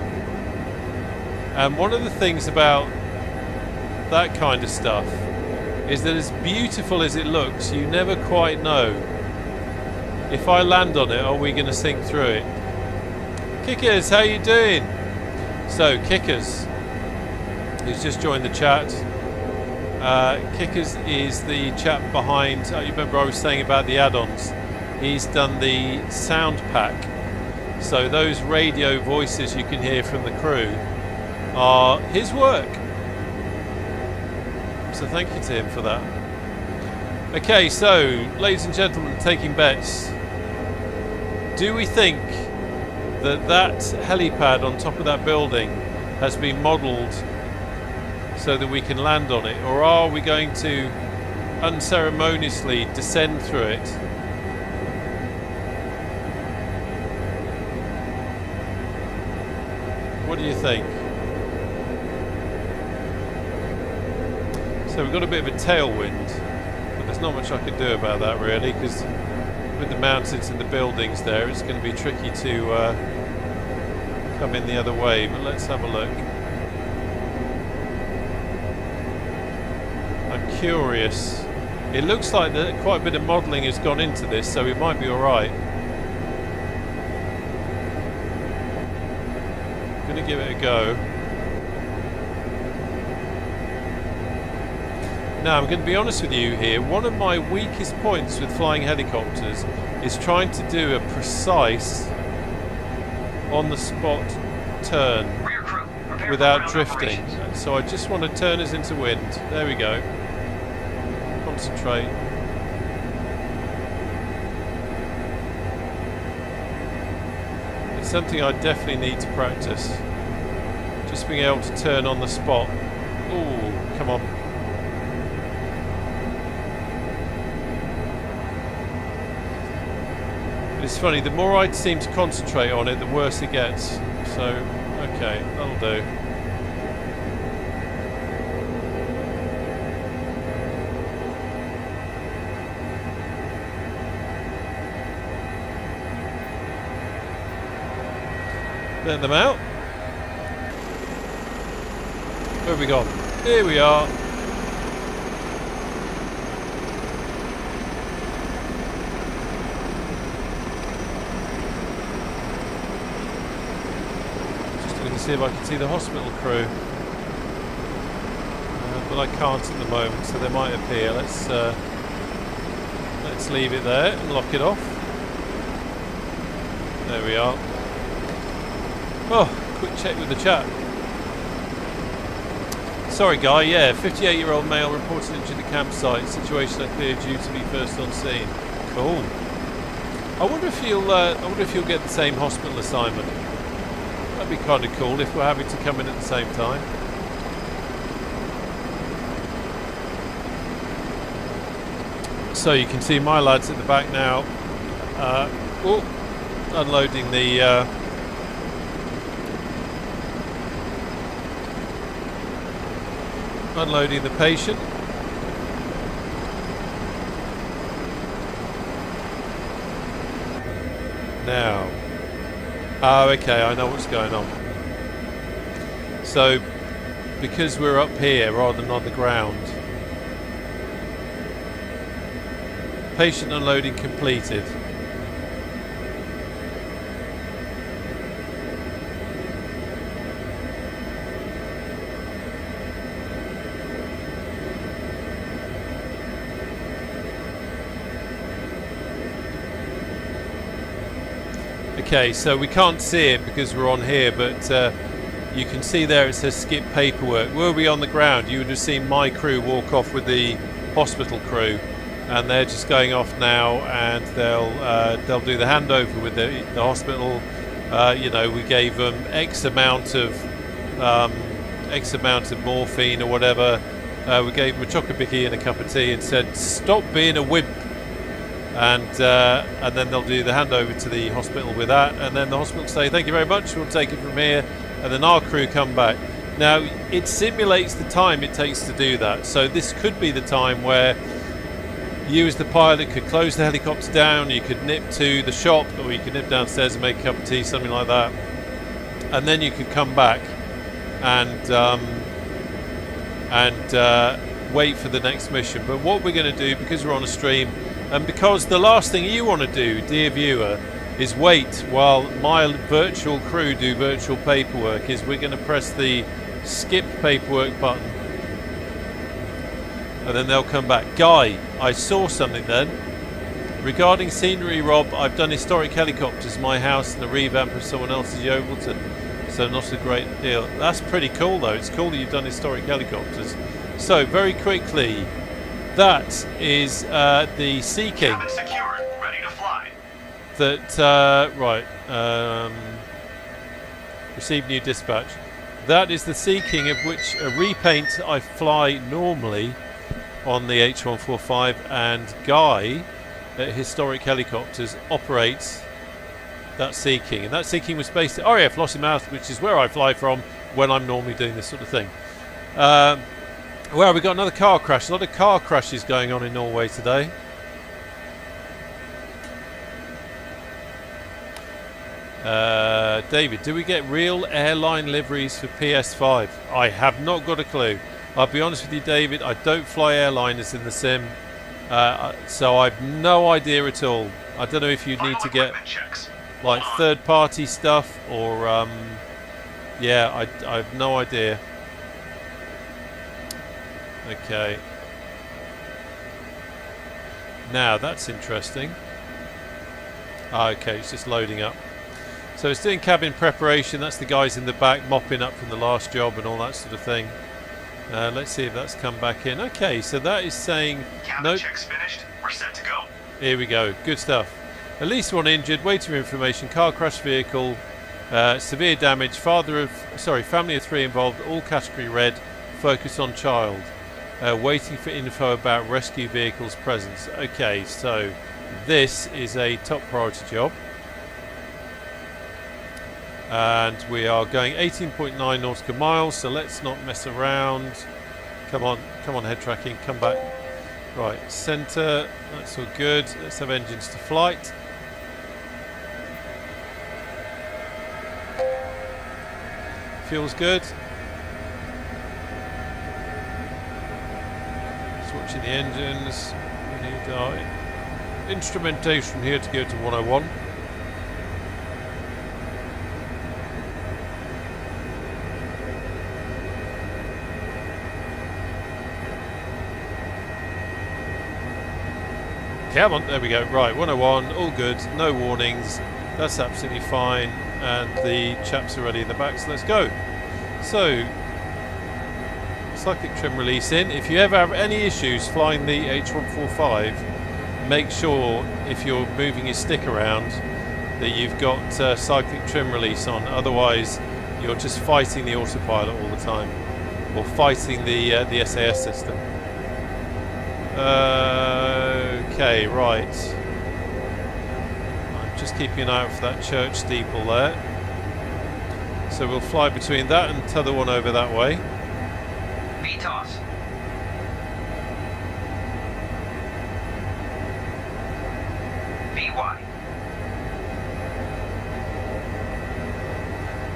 And one of the things about that kind of stuff is that as beautiful as it looks, you never quite know if I land on it, are we going to sink through it. Kickers, how you doing? So Kickers, who's just joined the chat. Kickers is the chap behind, you remember I was saying about the add-ons. He's done the sound pack. So those radio voices you can hear from the crew are his work. So thank you to him for that. Okay, so ladies and gentlemen, taking bets. Do we think that that helipad on top of that building has been modelled so that we can land on it, or are we going to unceremoniously descend through it? What do you think? So we've got a bit of a tailwind, but there's not much I can do about that really, because with the mountains and the buildings there, it's going to be tricky to come in the other way. But let's have a look. I'm curious. It looks like that quite a bit of modelling has gone into this, so it might be all right. I'm going to give it a go. Now, I'm going to be honest with you here. One of my weakest points with flying helicopters is trying to do a precise, on-the-spot turn without drifting. So I just want to turn us into wind. There we go. Concentrate. It's something I definitely need to practice. Just being able to turn on the spot. Ooh, come on. It's funny, the more I seem to concentrate on it, the worse it gets. So, okay, that'll do. Let them out. Where have we gone? Here we are. Just looking to see if I can see the hospital crew. But I can't at the moment, so they might appear. Let's leave it there and lock it off. There we are. Oh, quick check with the chat. Sorry, guy. Yeah, 58-year-old male reported injured at campsite. Situation unclear due to be first on scene. Cool. I wonder if you'll get the same hospital assignment. That'd be kind of cool if we're having to come in at the same time. So you can see my lads at the back now. Unloading the. Unloading the patient. Now. Oh, okay, I know what's going on. So, because we're up here rather than on the ground, patient unloading completed. Okay, so we can't see it because we're on here, but you can see there it says skip paperwork. Were we on the ground, you would have seen my crew walk off with the hospital crew, and they're just going off now, and they'll do the handover with the hospital. You know, we gave them X amount of morphine or whatever. We gave them a chocolate bicky and a cup of tea and said, "Stop being a wimp." And then they'll do the handover to the hospital with that, and then the hospital say thank you very much, we'll take it from here, and then our crew come back. Now it simulates the time it takes to do that, so this could be the time where you as the pilot could close the helicopter down, you could nip to the shop, or you could nip downstairs and make a cup of tea, something like that, and then you could come back and wait for the next mission. But what we're going to do, because we're on a stream, and because the last thing you want to do, dear viewer, is wait while my virtual crew do virtual paperwork, is we're going to press the skip paperwork button, and then they'll come back. Guy, I saw something then. Regarding scenery, Rob, I've done historic helicopters, my house, and the revamp of someone else's Yeovilton, so not a great deal. That's pretty cool though, it's cool that you've done historic helicopters. So, very quickly, that is the Sea King. Cabin secured, ready to fly. That, received new dispatch. That is the Sea King, of which a repaint I fly normally on the H145, and Guy at Historic Helicopters operates that Sea King. And that Sea King was based at RAF Lossiemouth, which is where I fly from when I'm normally doing this sort of thing. Well, we've got another car crash. A lot of car crashes going on in Norway today. David, do we get real airline liveries for PS5? I have not got a clue. I'll be honest with you, David, I don't fly airliners in the sim, so I've no idea at all. I don't know if you need to get like third-party stuff or yeah, I have no idea. Okay. Now that's interesting. Okay, it's just loading up. So it's doing cabin preparation. That's the guys in the back mopping up from the last job and all that sort of thing. Let's see if that's come back in. Okay, so that is saying Cabin checks finished. We're set to go. Here we go. Good stuff. At least one injured. Waiting for information. Car crash vehicle. Severe damage. Family of 3 involved. All category red. Focus on child. Waiting for info about rescue vehicles presence. Okay, so this is a top priority job. And we are going 18.9 nautical miles, so let's not mess around. Come on, head tracking, come back. Right, centre, that's all good. Let's have engines to flight. Fuel's good. Switching the engines. We need our instrumentation here to go to 101. Come on, there we go. Right, 101, all good, no warnings. That's absolutely fine. And the chaps are ready in the back, so let's go. So, cyclic trim release in. If you ever have any issues flying the H145, make sure if you're moving your stick around that you've got cyclic trim release on. Otherwise, you're just fighting the autopilot all the time, or fighting the SAS system. Okay, right. I'm just keeping an eye out for that church steeple there. So we'll fly between that and t'other one over that way. VTOS. VY.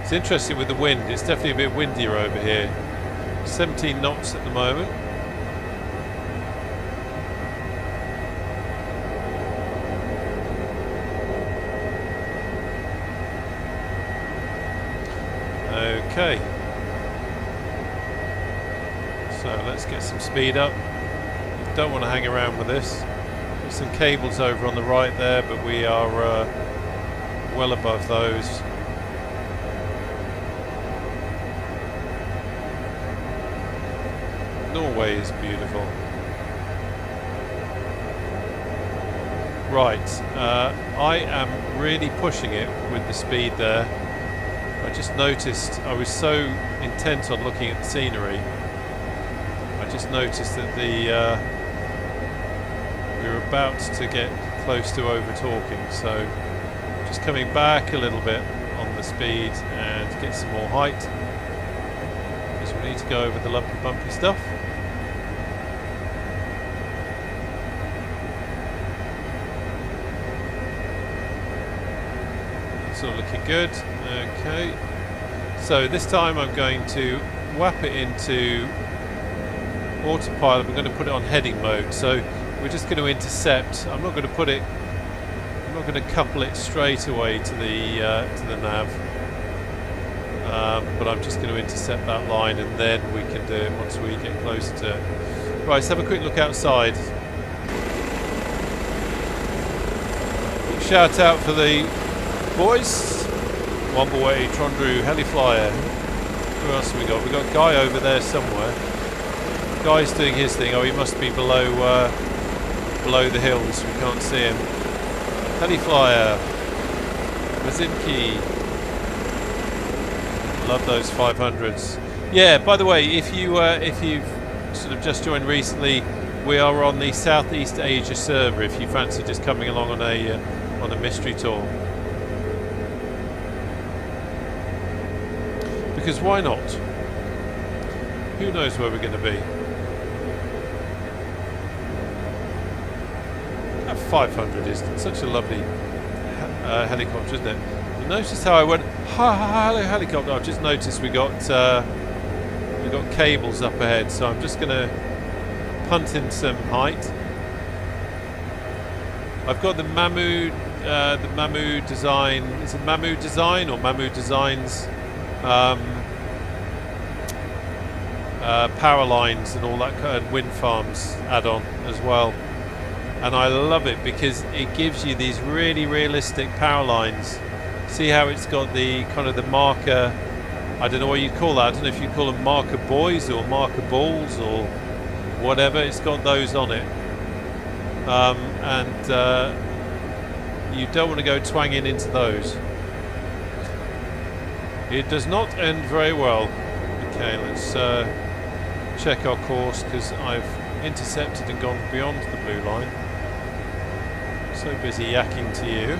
It's interesting with the wind. It's definitely a bit windier over here. 17 knots at the moment. Okay, so let's get some speed up. Don't want to hang around with this. There's some cables over on the right there, but we are well above those. Norway is beautiful. Right, I am really pushing it with the speed there. I just noticed, I was so intent on looking at the scenery, I just noticed that we were about to get close to over talking, so just coming back a little bit on the speed and get some more height, because we need to go over the lumpy bumpy stuff. It's all looking good. Okay, so this time I'm going to whap it into autopilot. I'm going to put it on heading mode, so we're just going to intercept. I'm not going to put it, I'm not going to couple it straight away to the nav, but I'm just going to intercept that line, and then we can do it once we get closer to it. Right, let's have a quick look outside. Shout out for the boys. Wombleway, Trondru, Heliflyer. Who else have we got? We've got Guy over there somewhere. Guy's doing his thing. Oh, he must be below the hills. We can't see him. Heliflyer. Mazinki. Love those 500s. Yeah, by the way, if you've sort of just joined recently, we are on the Southeast Asia server if you fancy just coming along on a mystery tour. Because why not? Who knows where we're going to be? That 500 is such a lovely helicopter, isn't it? You notice how I went, hello helicopter. I've just noticed we got cables up ahead, so I'm just going to punt in some height. I've got the Mahmood design. Is it Mahmood design or Mahmood Designs? Power lines and all that kind of wind farms add-on as well, and I love it because it gives you these really realistic power lines. See how it's got the kind of the marker, I don't know what you'd call that, I don't know if you call them marker buoys or marker balls or whatever. It's got those on it, and you don't want to go twanging into those. It does not end very well. Okay, let's check our course, because I've intercepted and gone beyond the blue line. So busy yakking to you.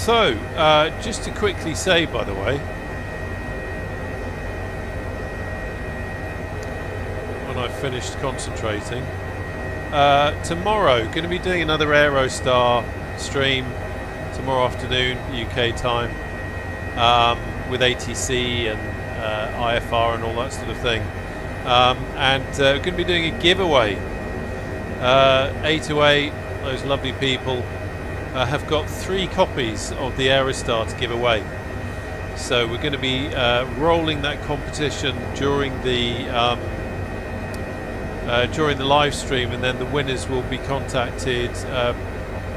So, just to quickly say, by the way, when I've finished concentrating, tomorrow going to be doing another Aerostar stream tomorrow afternoon UK time, with ATC and IFR and all that sort of thing, and going to be doing a giveaway. A28, those lovely people, have got 3 copies of the Aerostar to give away. So we're going to be rolling that competition during the live stream, and then the winners will be contacted.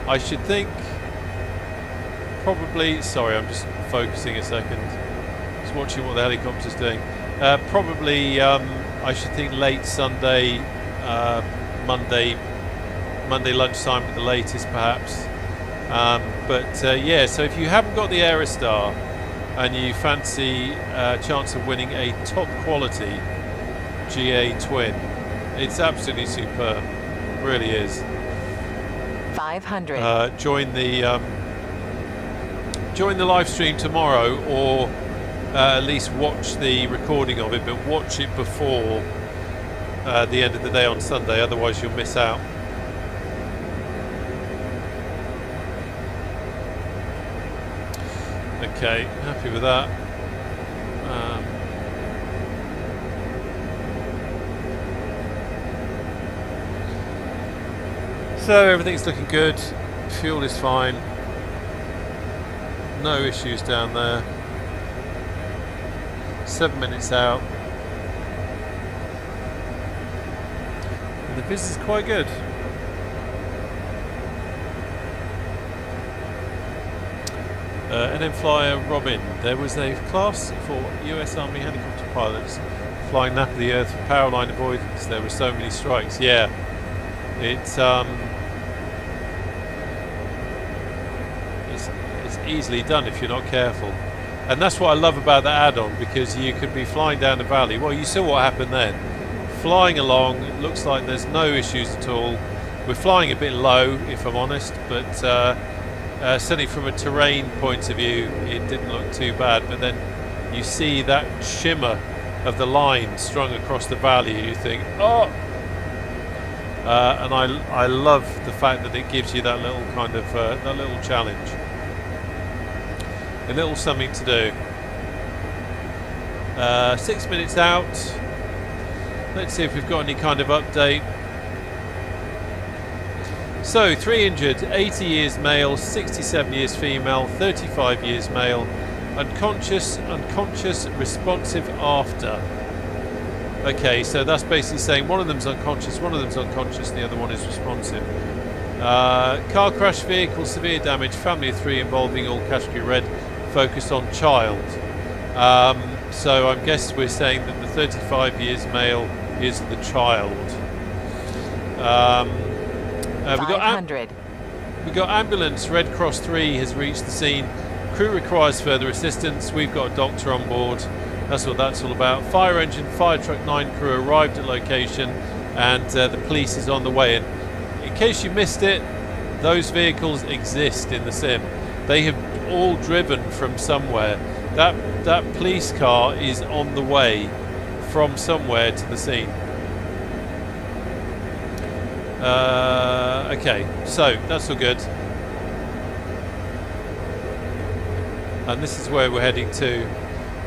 I should think probably. Sorry, I'm just focusing a second. Just watching what the helicopter's doing. Probably, I should think late Sunday, Monday lunchtime at the latest, perhaps. Yeah, so if you haven't got the Aerostar and you fancy a chance of winning a top quality GA twin, it's absolutely superb, really is. 500. Join the live stream tomorrow, or at least watch the recording of it, but watch it before the end of the day on Sunday, otherwise you'll miss out. Okay, happy with that. So everything's looking good. Fuel is fine. No issues down there. 7 minutes out. And the viz is quite good. And then flyer Robin. There was a class for US Army helicopter pilots flying nap of the earth for power line avoidance. There were so many strikes. Yeah, it's easily done if you're not careful, and that's what I love about the add-on, because you could be flying down the valley. Well, you saw what happened then. Flying along, it looks like there's no issues at all. We're flying a bit low, if I'm honest, but certainly from a terrain point of view, it didn't look too bad. But then you see that shimmer of the line strung across the valley, and you think, oh! And I love the fact that it gives you that little kind of that little challenge, a little something to do. 6 minutes out. Let's see if we've got any kind of update. So 3 injured, 80 years male, 67 years female, 35 years male, unconscious, responsive after. Okay, so that's basically saying one of them's unconscious, the other one is responsive. Car crash, vehicle, severe damage, family of 3 involving all category red, focused on child. So I guess we're saying that the 35 years male is the child. We got ambulance. Red Cross 3 has reached the scene. Crew requires further assistance. We've got a doctor on board. That's what that's all about. Fire engine, fire truck 9 crew arrived at location, and the police is on the way. And in case you missed it, those vehicles exist in the sim. They have all driven from somewhere. That police car is on the way from somewhere to the scene. Okay, so that's all good. And this is where we're heading to.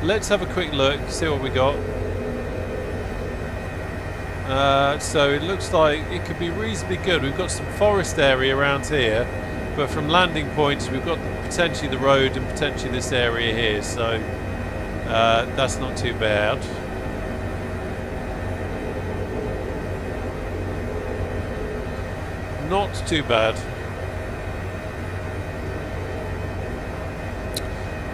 Let's have a quick look, see what we got. So it looks like it could be reasonably good. We've got some forest area around here, but from landing points we've got potentially the road and potentially this area here, so that's not too bad. Not too bad.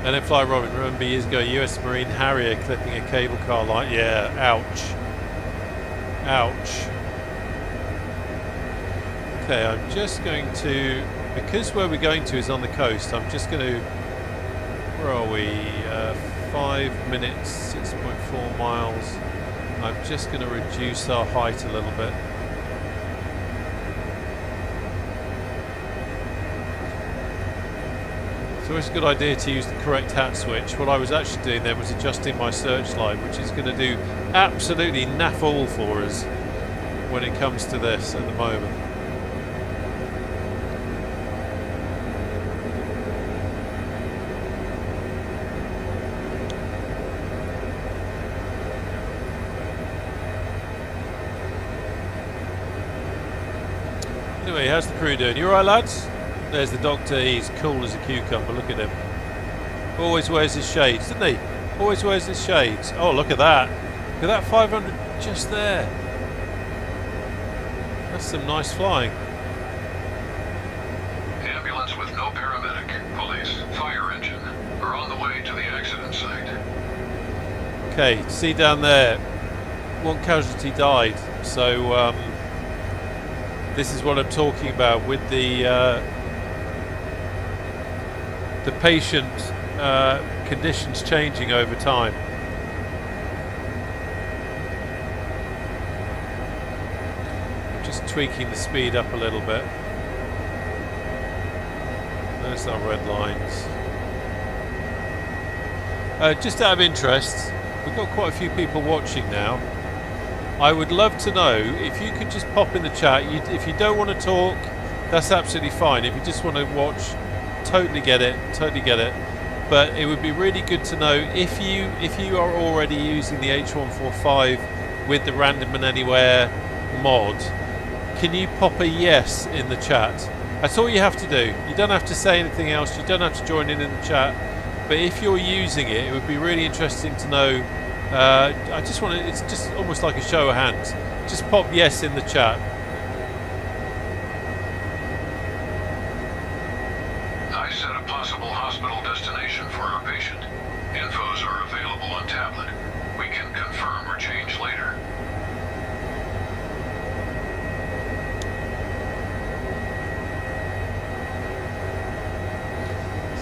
And then fly Robin, remember years ago, US Marine Harrier clipping a cable car line. Yeah, ouch. Ouch. Okay, I'm just going to, because where we're going to is on the coast, I'm just going to, where are we? 5 minutes, 6.4 miles. I'm just going to reduce our height a little bit. It's always a good idea to use the correct hat switch. What I was actually doing there was adjusting my searchlight, which is going to do absolutely naff all for us when it comes to this at the moment. Anyway, how's the crew doing? You alright, lads? There's the doctor. He's cool as a cucumber. Look at him. Always wears his shades, doesn't he? Always wears his shades. Oh, look at that. Look at that 500 just there. That's some nice flying. Ambulance with no paramedic, police, fire engine are on the way to the accident site. Okay, see down there. One casualty died. So, this is what I'm talking about with the patient conditions changing over time. Just tweaking the speed up a little bit. There's our red lines. Just out of interest, we've got quite a few people watching now. I would love to know if you could just pop in the chat. If you don't want to talk, that's absolutely fine. If you just want to watch, totally get it, totally get it. But it would be really good to know if you are already using the H145 with the random and anywhere mod. Can you pop a yes in the chat? That's all you have to do. You don't have to say anything else. You don't have to join in the chat. But if you're using it, it would be really interesting to know. I just want to, it's just almost like a show of hands. Just pop yes in the chat. I set a possible hospital destination for our patient. Infos are available on tablet. We can confirm or change later.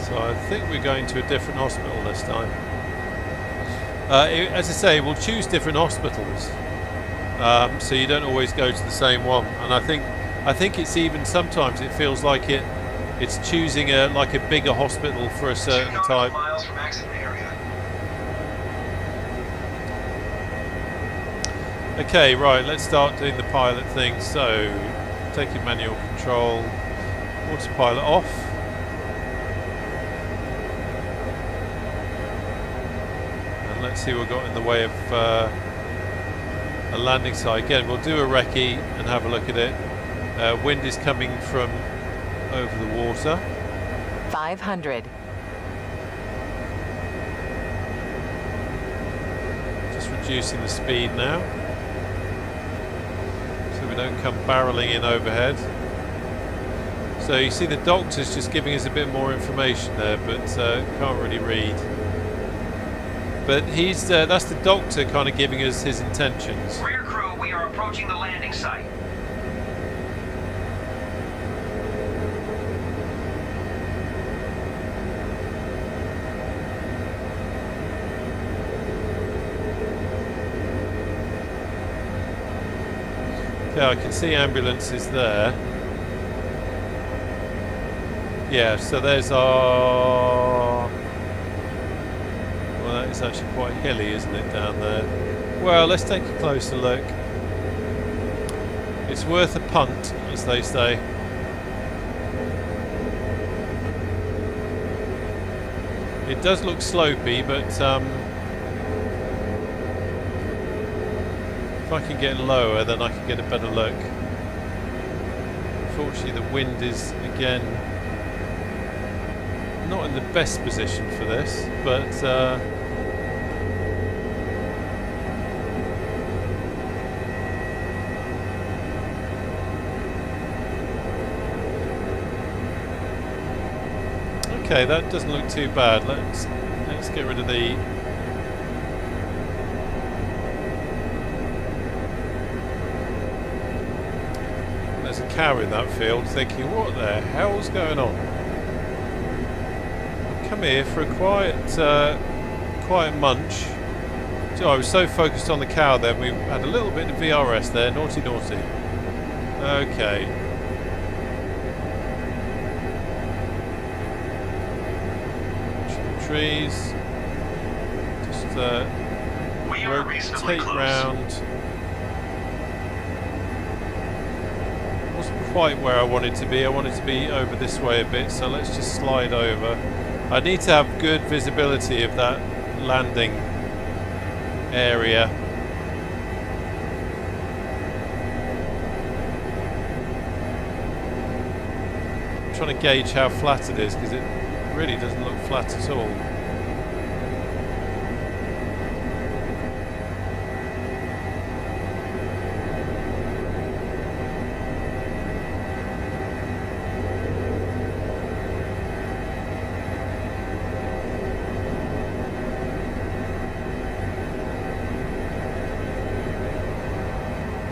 So I think we're going to a different hospital this time. As I say, we'll choose different hospitals, so you don't always go to the same one. And I think it's even sometimes it feels like it's choosing like a bigger hospital for a certain 2 nautical type. miles from accident area. Okay, right. Let's start doing the pilot thing. So, taking manual control, autopilot off. Let's see what we've got in the way of a landing site. Again, we'll do a recce and have a look at it. Wind is coming from over the water. 500. Just reducing the speed now, so we don't come barreling in overhead. So you see the doctor's just giving us a bit more information there, but can't really read. But he's that's the doctor kind of giving us his intentions. Rear crew, we are approaching the landing site. Okay, I can see ambulances there. Yeah, so there's our... Well, that is actually quite hilly, isn't it, down there? Well, let's take a closer look. It's worth a punt, as they say. It does look slopey, but if I can get lower, then I can get a better look. Unfortunately, the wind is, again, not in the best position for this, but okay, that doesn't look too bad. Let's get rid of the... There's a cow in that field thinking, what the hell's going on? Come here for a quiet munch. So I was so focused on the cow then, we had a little bit of VRS there, naughty naughty. Okay. trees. Just We are reasonably rotate close. round. Wasn't quite where I wanted to be. I wanted to be over this way a bit, so let's just slide over. I need to have good visibility of that landing area. I'm trying to gauge how flat it is because it really doesn't look flat at all.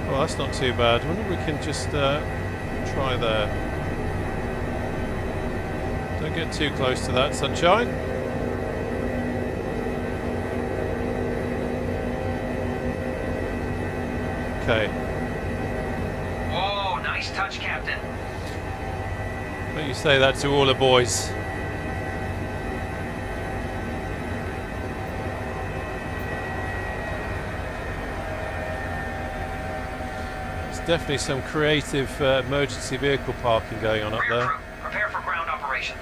Well, that's not too bad. I wonder if we can just try there. Don't get too close to that, sunshine. Okay. Whoa, nice touch, Captain. Don't you say that to all the boys. Definitely some creative emergency vehicle parking going on up Rear there. crew, prepare for ground operations.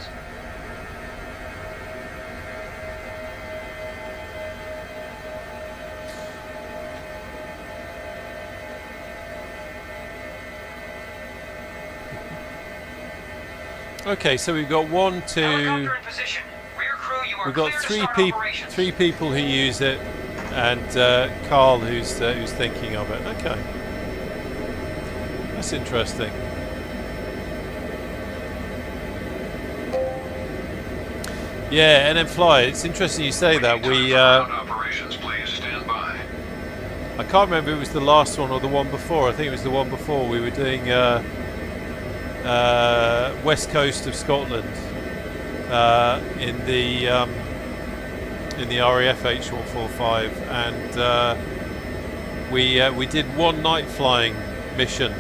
Okay, so we've got one, two. Helicopter in position. Rear crew, you are We've got clear to three start people, operations. three people who use it, and Carl who's thinking of it. Okay, that's interesting. Yeah, and then fly. It's interesting you say that. We Ground operations, please stand by. I can't remember if it was the last one or the one before. I think it was the one before. We were doing west coast of Scotland in the RAF H145, and we did one night flying mission.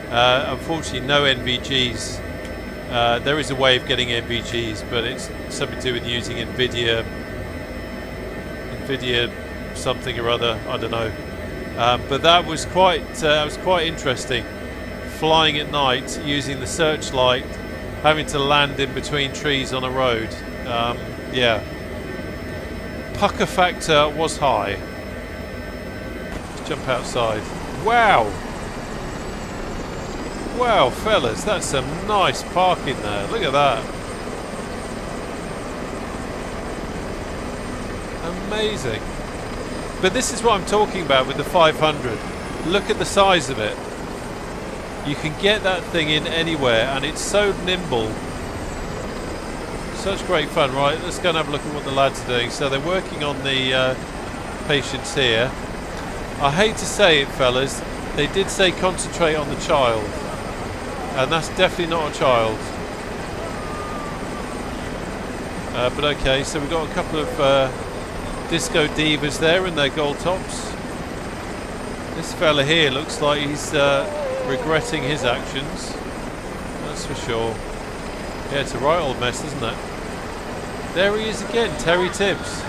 Unfortunately, no NVGs. There is a way of getting NVGs, but it's something to do with using NVIDIA something or other. I don't know. But that was quite interesting. Flying at night using the searchlight, having to land in between trees on a road. Yeah. Pucker factor was high. Let's jump outside. Wow! Wow, fellas, that's some nice parking there. Look at that. Amazing. But this is what I'm talking about with the 500. Look at the size of it. You can get that thing in anywhere, and it's so nimble. Such great fun. Right, let's go and have a look at what the lads are doing. So they're working on the patients here. I hate to say it, fellas, they did say concentrate on the child. And that's definitely not a child. But okay, so we've got a couple of disco divas there in their gold tops. This fella here looks like he's regretting his actions. That's for sure. Yeah, it's a right old mess, isn't it? There he is again, Terry Tibbs.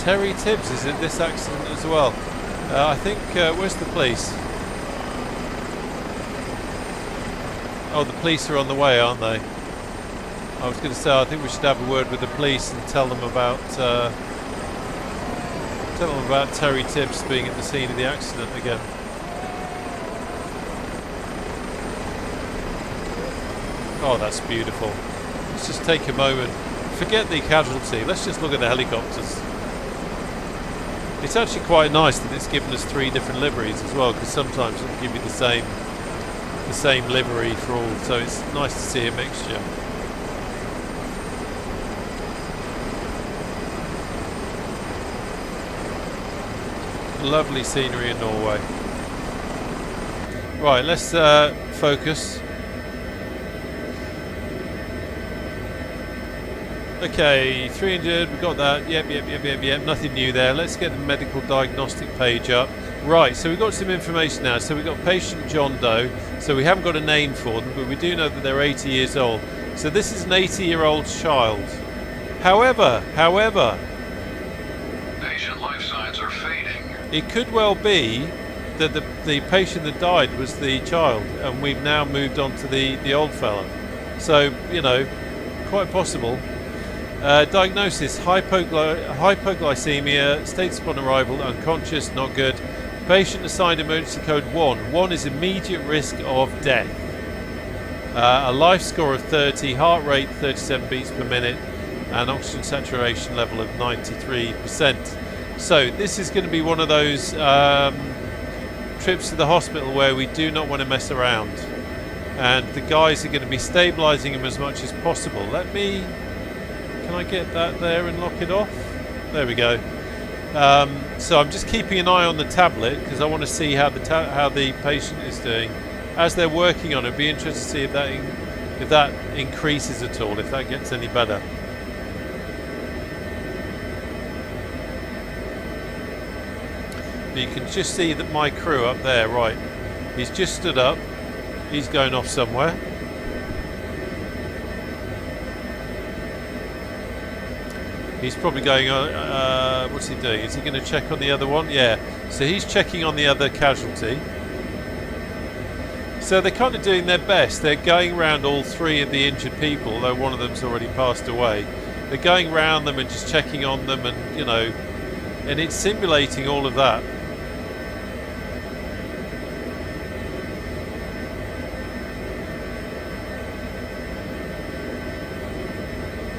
Terry Tibbs is in this accident as well. I think, where's the police? Oh, the police are on the way, aren't they? I was going to say, I think we should have a word with the police and tell them about Terry Tibbs being at the scene of the accident again. Oh, that's beautiful. Let's just take a moment. Forget the casualty. Let's just look at the helicopters. It's actually quite nice that it's given us 3 different liveries as well, because sometimes it'll give you the same livery for all, so it's nice to see a mixture. Lovely scenery in Norway. Right, let's focus. Okay, 300, we got that. Yep. Nothing new there. Let's get the medical diagnostic page up. Right, so we've got some information now. So we've got patient John Doe. So we haven't got a name for them, but we do know that they're 80 years old. So this is an 80-year-old child. However, Patient life signs are fading. it could well be that the patient that died was the child, and we've now moved on to the old fella. So, you know, quite possible. Diagnosis: hypoglycemia, status upon arrival, unconscious, not good. Patient assigned emergency code 1. 1 is immediate risk of death. A life score of 30, heart rate 37 beats per minute, and oxygen saturation level of 93%. So this is going to be one of those trips to the hospital where we do not want to mess around, and the guys are going to be stabilising him as much as possible. Can I get that there and lock it off? There we go. So I'm just keeping an eye on the tablet because I want to see how the patient is doing as they're working on it. It'd be interesting to see if that increases at all, if that gets any better. But you can just see that my crew up there, right? He's just stood up. He's going off somewhere. He's probably going on, what's he doing? Is he going to check on the other one? Yeah, so he's checking on the other casualty. So they're kind of doing their best. They're going around all three of the injured people, although one of them's already passed away. They're going around them and just checking on them, and, you know, and it's simulating all of that.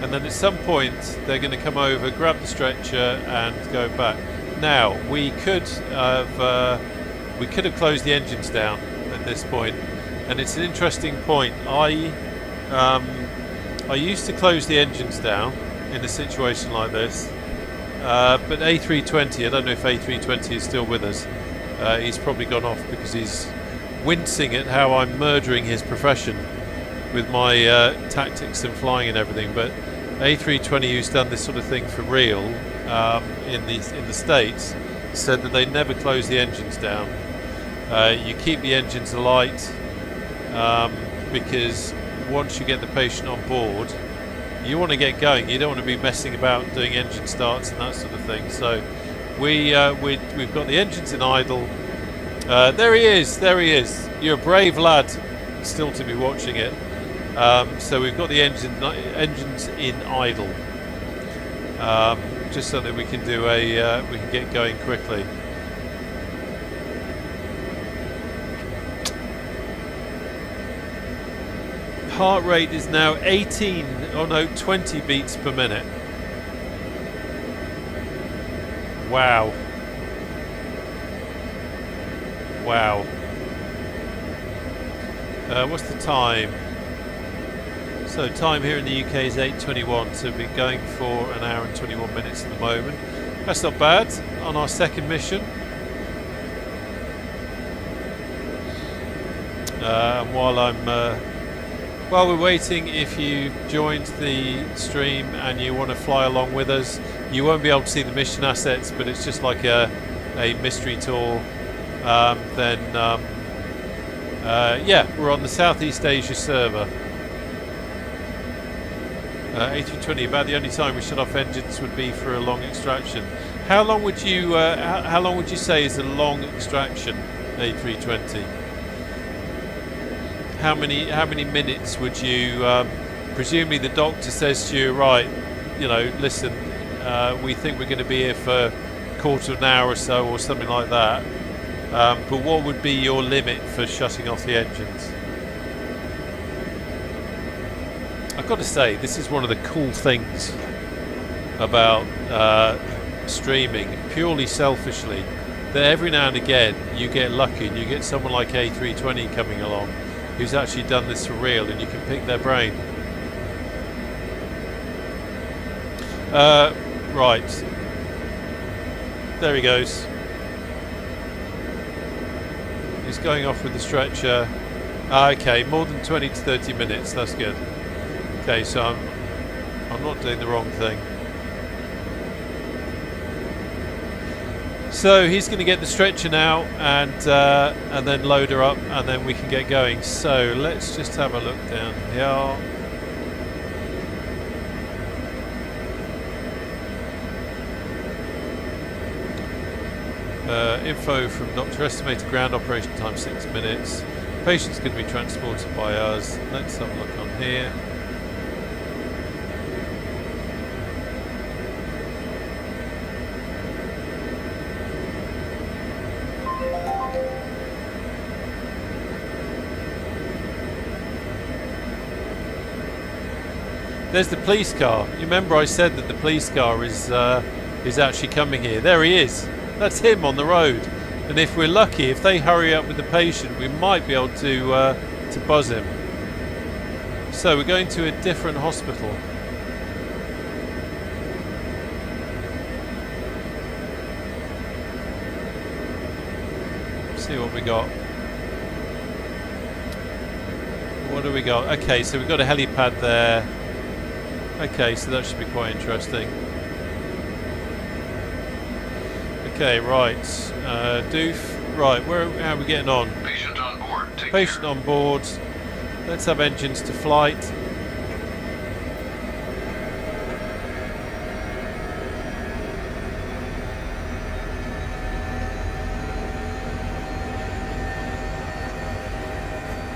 And then at some point they're going to come over, grab the stretcher and go back. Now we could have closed the engines down at this point, and it's an interesting point. I used to close the engines down in a situation like this, but A320, I don't know if A320 is still with us. He's probably gone off because he's wincing at how I'm murdering his profession with my tactics and flying and everything. But A320, who's done this sort of thing for real in the States, said that they never close the engines down. You keep the engines alight because once you get the patient on board, you want to get going. You don't want to be messing about doing engine starts and that sort of thing. So we've got the engines in idle. There he is. You're a brave lad, still to be watching it. So we've got the engines in idle, just so that we can do we can get going quickly. Heart rate is now 20 beats per minute. Wow. What's the time? So time here in the UK is 8:21, so we've been going for an hour and 21 minutes at the moment. That's not bad on our second mission. And while we're waiting, if you've joined the stream and you want to fly along with us, you won't be able to see the mission assets, but it's just like a mystery tour. Yeah, we're on the Southeast Asia server. A320, about the only time we shut off engines would be for a long extraction. How long would you say is a long extraction, A320? How many minutes would you? Presumably the doctor says to you, right, you know, listen, we think we're going to be here for a quarter of an hour or so, or something like that. But what would be your limit for shutting off the engines? I've got to say, this is one of the cool things about streaming, purely selfishly, that every now and again you get lucky and you get someone like A320 coming along who's actually done this for real, and you can pick their brain. Right. There he goes. He's going off with the stretcher. Okay, more than 20 to 30 minutes, that's good. Okay, so I'm not doing the wrong thing. So he's going to get the stretcher now and then load her up, and then we can get going. So let's just have a look down here. Info from doctor, estimated ground operation time 6 minutes. Patient's going to be transported by us. Let's have a look on here. There's the police car. You remember I said that the police car is actually coming here. There he is. That's him on the road. And if we're lucky, if they hurry up with the patient, we might be able to buzz him. So we're going to a different hospital. See what we got. What do we got? Okay, so we've got a helipad there. Okay, so that should be quite interesting. Okay, right. Doof. Right, how are we getting on? Patient on board. Take Patient care. on board. Let's have engines to flight.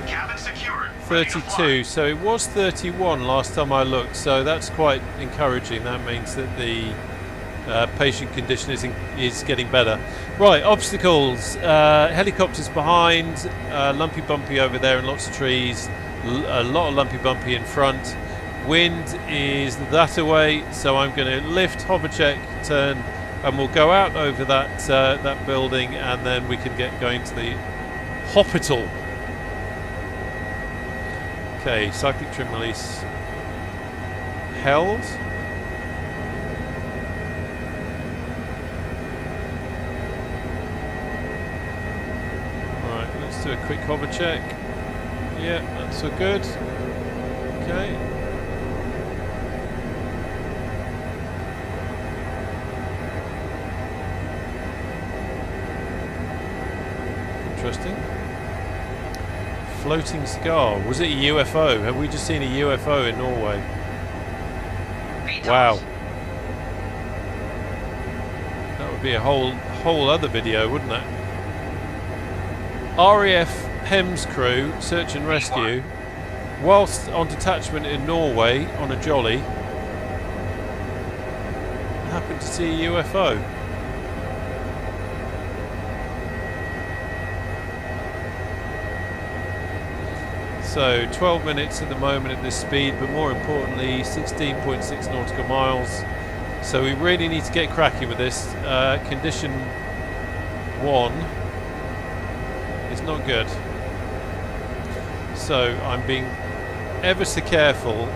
Cabin secured. 32, so it was 31 last time I looked, so that's quite encouraging. That means that the patient condition is getting better. Right, obstacles. Helicopters behind, lumpy bumpy over there and lots of trees, a lot of lumpy bumpy in front. Wind is that away, so I'm going to lift, hover check, turn, and we'll go out over that building, and then we can get going to the hospital. Okay, cyclic trim release held. Right, let's do a quick hover check. Yeah, that's all good. Okay. Interesting. Floating cigar. Was it a UFO? Have we just seen a UFO in Norway? Wow. That would be a whole other video, wouldn't it? RAF HEMS crew, search and rescue, whilst on detachment in Norway on a jolly, happened to see a UFO. So 12 minutes at the moment at this speed, but more importantly 16.6 nautical miles. So we really need to get cracking with this. Condition 1 is not good. So I'm being ever so careful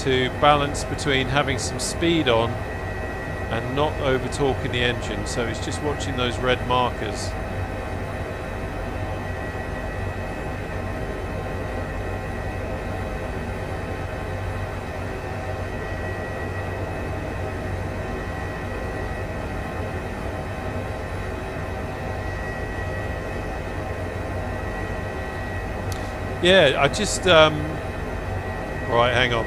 to balance between having some speed on and not over torquing the engine. So it's just watching those red markers. Yeah, I just right, hang on.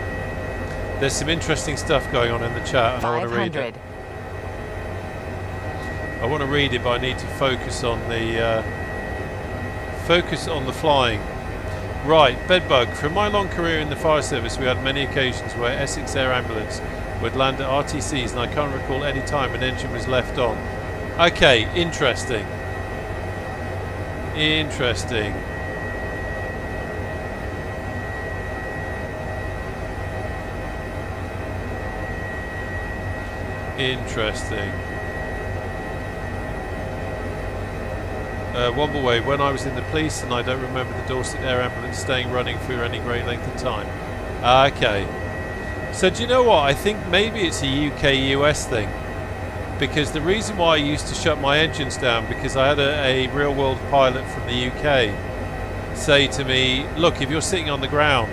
There's some interesting stuff going on in the chat, and I want to read it. I want to read it, but I need to focus on the flying. Right, bedbug. From my long career in the fire service, we had many occasions where Essex Air Ambulance would land at RTCs, and I can't recall any time an engine was left on. Okay, interesting. Interesting. Interesting. Wombleway, when I was in the police, and I don't remember the Dorset Air Ambulance staying running for any great length of time. Okay. So do you know what? I think maybe it's a UK-US thing. Because the reason why I used to shut my engines down, because I had a real-world pilot from the UK say to me, look, if you're sitting on the ground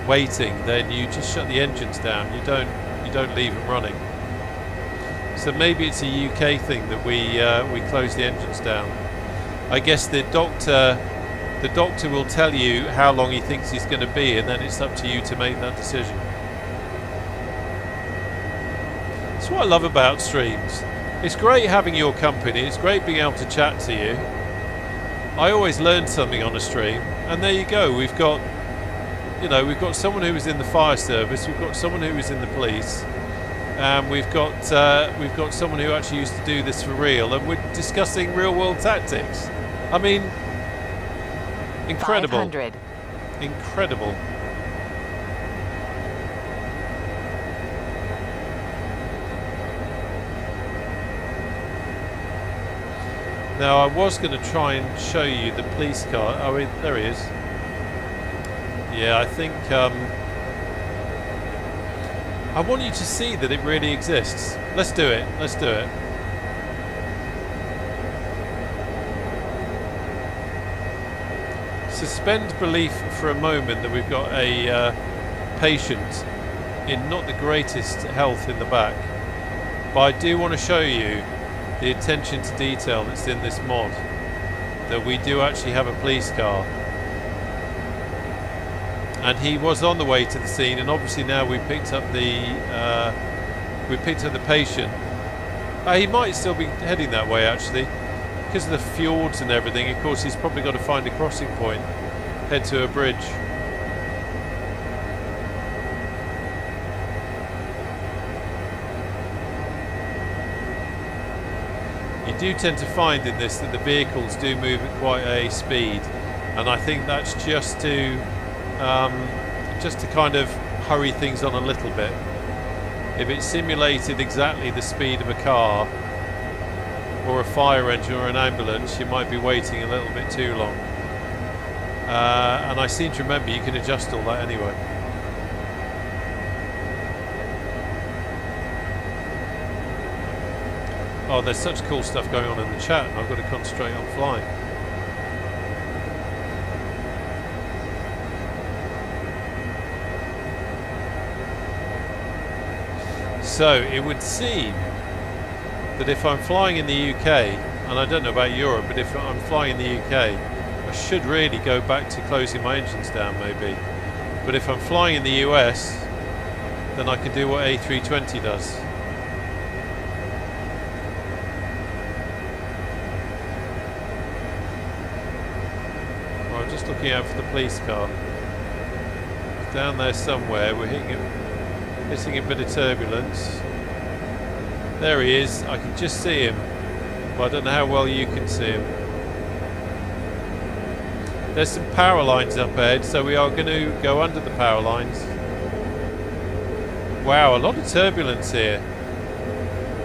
waiting, then you just shut the engines down. You don't leave them running. So maybe it's a UK thing that we close the engines down. I guess the doctor will tell you how long he thinks he's going to be, and then it's up to you to make that decision. That's what I love about streams. It's great having your company. It's great being able to chat to you. I always learn something on a stream, and there you go. We've got, you know, we've got someone who was in the fire service. We've got someone who was in the police. And we've got someone who actually used to do this for real, and we're discussing real-world tactics. I mean, incredible. 500. Incredible. Now, I was going to try and show you the police car. Oh, there he is. Yeah, I think I want you to see that it really exists. Let's do it. Let's do it. Suspend belief for a moment that we've got a patient in not the greatest health in the back. But I do want to show you the attention to detail that's in this mod. That we do actually have a police car. And he was on the way to the scene, and obviously now we picked up the patient. He might still be heading that way actually, because of the fjords and everything. Of course, he's probably got to find a crossing point, head to a bridge. You do tend to find in this that the vehicles do move at quite a speed, and I think that's just to kind of hurry things on a little bit. If it simulated exactly the speed of a car or a fire engine or an ambulance, you might be waiting a little bit too long. And I seem to remember you can adjust all that anyway. Oh, there's such cool stuff going on in the chat, and I've got to concentrate on flying. So it would seem that if I'm flying in the UK, and I don't know about Europe, but if I'm flying in the UK, I should really go back to closing my engines down maybe. But if I'm flying in the US, then I can do what A320 does. Well, I'm just looking out for the police car. It's down there somewhere. We're hitting a bit of turbulence. There he is. I can just see him, but I don't know how well you can see him. There's some power lines up ahead, so we are going to go under the power lines. Wow, a lot of turbulence here.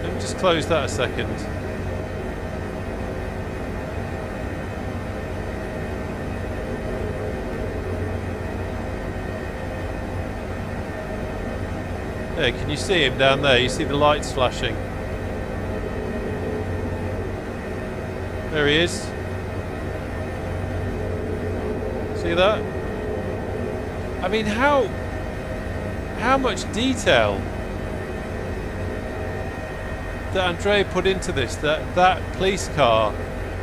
Let me just close that a second. There, can you see him down there? You see the lights flashing. There he is. See that? I mean, how much detail that Andrea put into this, that police car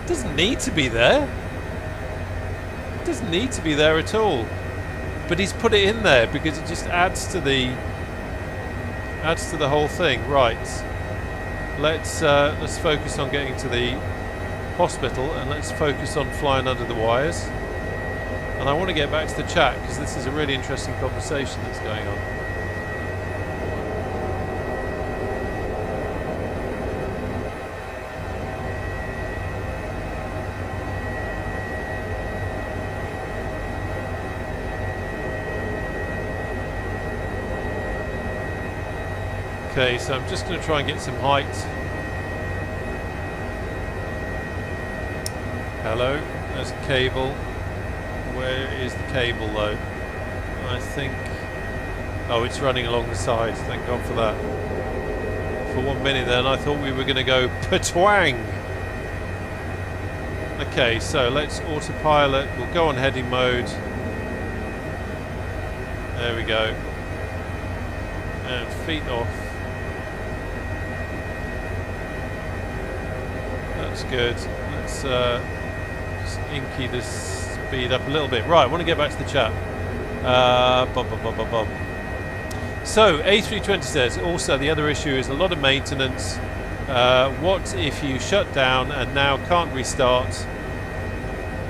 doesn't need to be there. It doesn't need to be there at all. But he's put it in there because it just adds to the whole thing. Right, let's focus on getting to the hospital, and let's focus on flying under the wires. And I want to get back to the chat because this is a really interesting conversation that's going on. Okay, so I'm just going to try and get some height. Hello, there's a cable. Where is the cable though? I think... Oh, it's running along the side. Thank God for that. For 1 minute then, I thought we were going to go patwang. Okay, so let's autopilot. We'll go on heading mode. There we go. And feet off. That's good. Let's just inky this speed up a little bit. Right, I want to get back to the chat. So A320 says also the other issue is a lot of maintenance What if you shut down and now can't restart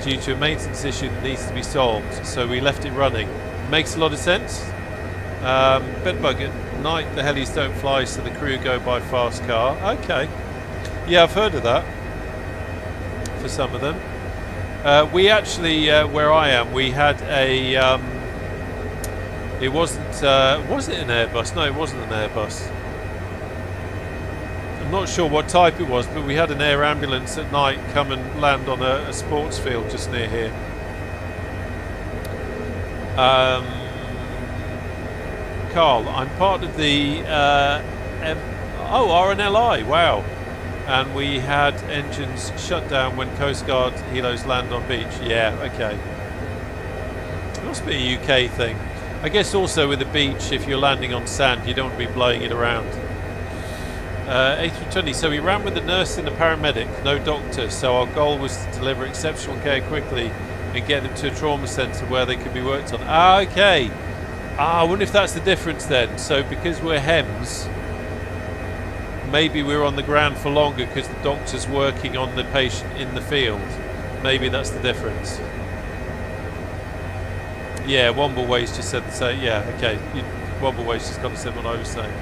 due to a maintenance issue that needs to be solved? So we left it running. Makes a lot of sense. Bedbug at night, the helis don't fly, so the crew go by fast car. Okay. Yeah, I've heard of that. For some of them. We actually, where I am, we had a... it wasn't... was it an Airbus? No, it wasn't an Airbus. I'm not sure what type it was, but we had an air ambulance at night come and land on a sports field just near here. Carl, I'm part of the RNLI, wow. And we had engines shut down when Coast Guard helos land on beach. Yeah, okay. It must be a UK thing. I guess also with the beach, if you're landing on sand, you don't want to be blowing it around. A320, so we ran with the nurse and the paramedic, no doctor, so our goal was to deliver exceptional care quickly and get them to a trauma centre where they could be worked on. Ah, okay. I wonder if that's the difference then. So because we're HEMS, maybe we're on the ground for longer because the doctor's working on the patient in the field. Maybe that's the difference. Yeah, Wombleways just said the same. Yeah, okay. Wombleways just kind of said what I was saying.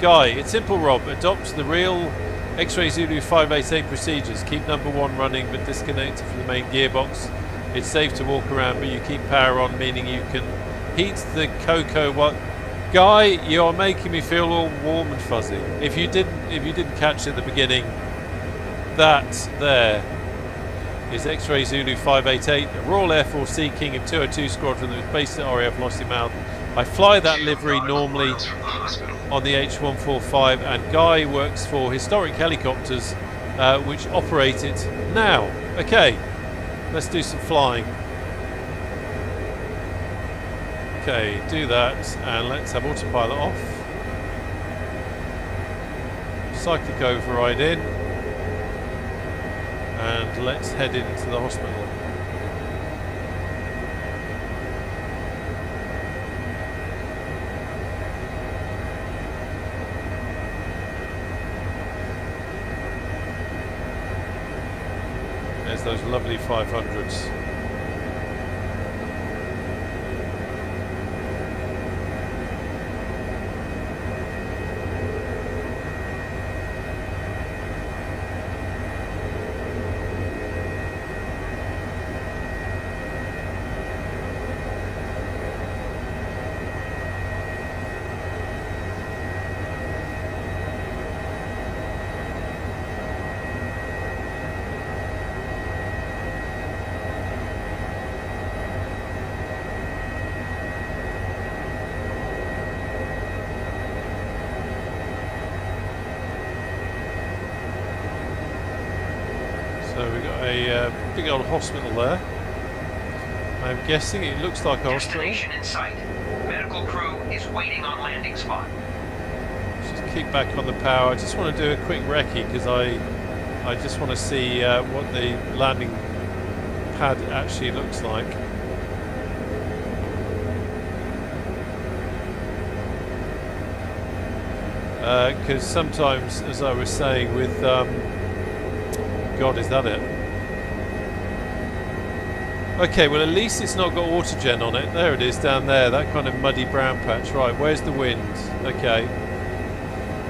Guy, it's simple, Rob. Adopt the real X-Ray Zulu 588 procedures. Keep number 1 running but disconnect from the main gearbox. It's safe to walk around but you keep power on, meaning you can heat the cocoa. What? Guy, you are making me feel all warm and fuzzy. If you didn't catch it at the beginning, that there is X-Ray Zulu 588, a Royal Air Force Sea King of 202 Squadron that was based at RAF Lossiemouth. I fly that livery normally on the H145, and Guy works for Historic Helicopters, which operate it now. Okay, let's do some flying. Okay, do that, and let's have autopilot off. Cyclic override in, and let's head into the hospital. There's those lovely 500s. So we've got a big old hospital there. I'm guessing it looks like a hospital. Destination in sight. Medical crew is waiting on landing spot. Just kick back on the power. I just want to do a quick recce because I just want to see what the landing pad actually looks like. Because sometimes, as I was saying, with God, is that it? Okay, well at least it's not got autogen on it. There it is down there, that kind of muddy brown patch. Right, where's the wind? Okay.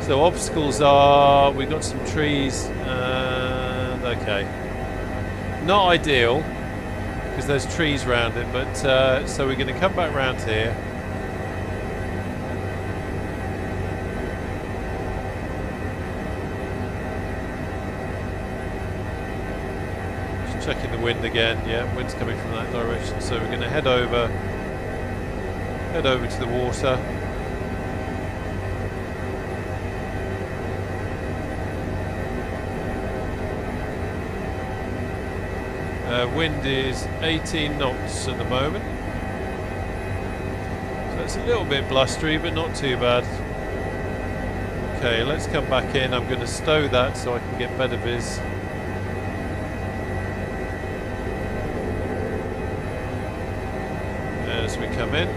So obstacles are, we've got some trees, and okay. Not ideal, because there's trees around it, but so we're going to come back round here. Checking the wind again. Yeah, wind's coming from that direction, so we're going to head over to the water. Wind is 18 knots at the moment, so it's a little bit blustery but not too bad. Okay, let's come back in. I'm going to stow that so I can get better viz. As we come in,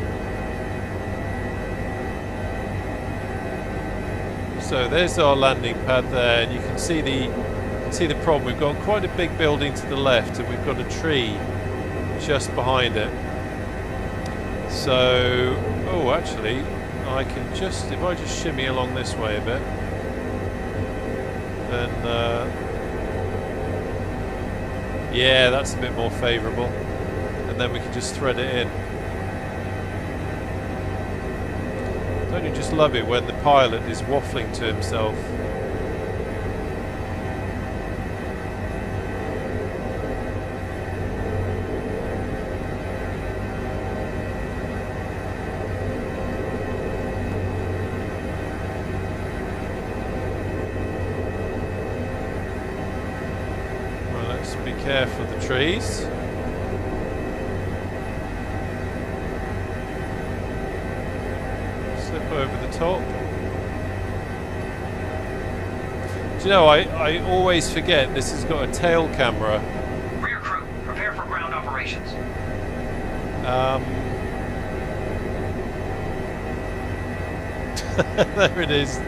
So there's our landing pad there, and you can see the problem. We've got quite a big building to the left, and we've got a tree just behind it. So, oh, actually, I can just, if I just shimmy along this way a bit, then yeah, that's a bit more favourable, and then we can just thread it in. Don't you just love it when the pilot is waffling to himself? Well, let's be careful of the trees. Over the top. Do you know, I always forget this has got a tail camera. Rear crew, prepare for ground operations. There it is.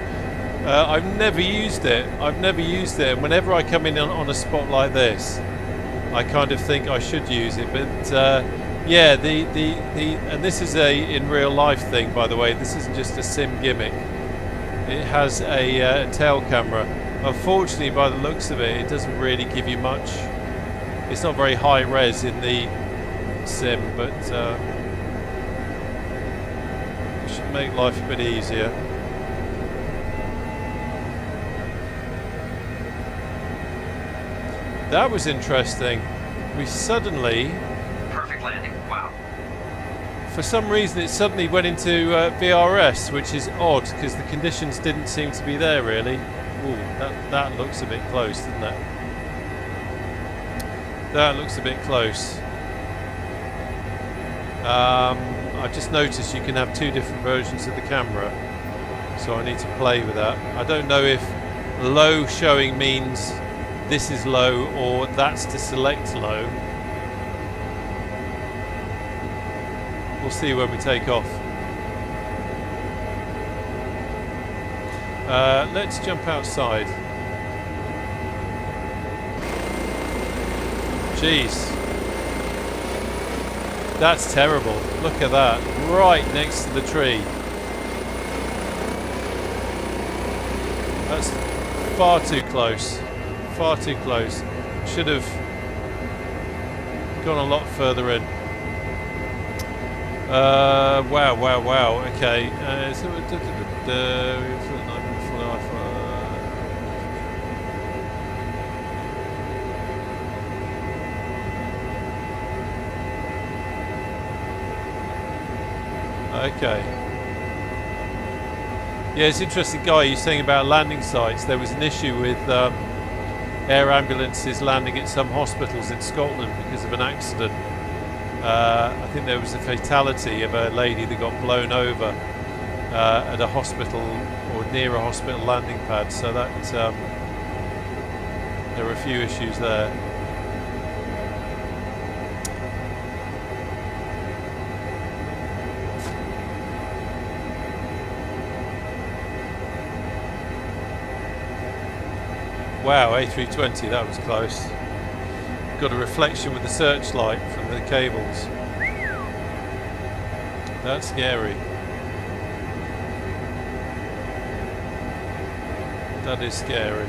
I've never used it. And whenever I come in on a spot like this, I kind of think I should use it, but yeah, and this is a in real life thing, by the way. This isn't just a sim gimmick. It has a tail camera. Unfortunately, by the looks of it, it doesn't really give you much. It's not very high res in the sim, but it should make life a bit easier. That was interesting. We suddenly, Landing. Wow. for some reason, it suddenly went into VRS, which is odd because the conditions didn't seem to be there really. Ooh, that looks a bit close, doesn't it? That looks a bit close. I just noticed you can have two different versions of the camera, so I need to play with that. I don't know if low showing means this is low or that's to select low. We'll see when we take off. Let's jump outside. Jeez. That's terrible. Look at that. Right next to the tree. That's far too close. Far too close. Should have gone a lot further in. Wow. Okay. Okay. Yeah, it's interesting, Guy. You're saying about landing sites. There was an issue with air ambulances landing at some hospitals in Scotland because of an accident. I think there was a fatality of a lady that got blown over at a hospital or near a hospital landing pad. So that there are a few issues there. Wow, A320, that was close. Got a reflection with the searchlight from the cables. That's scary. That is scary.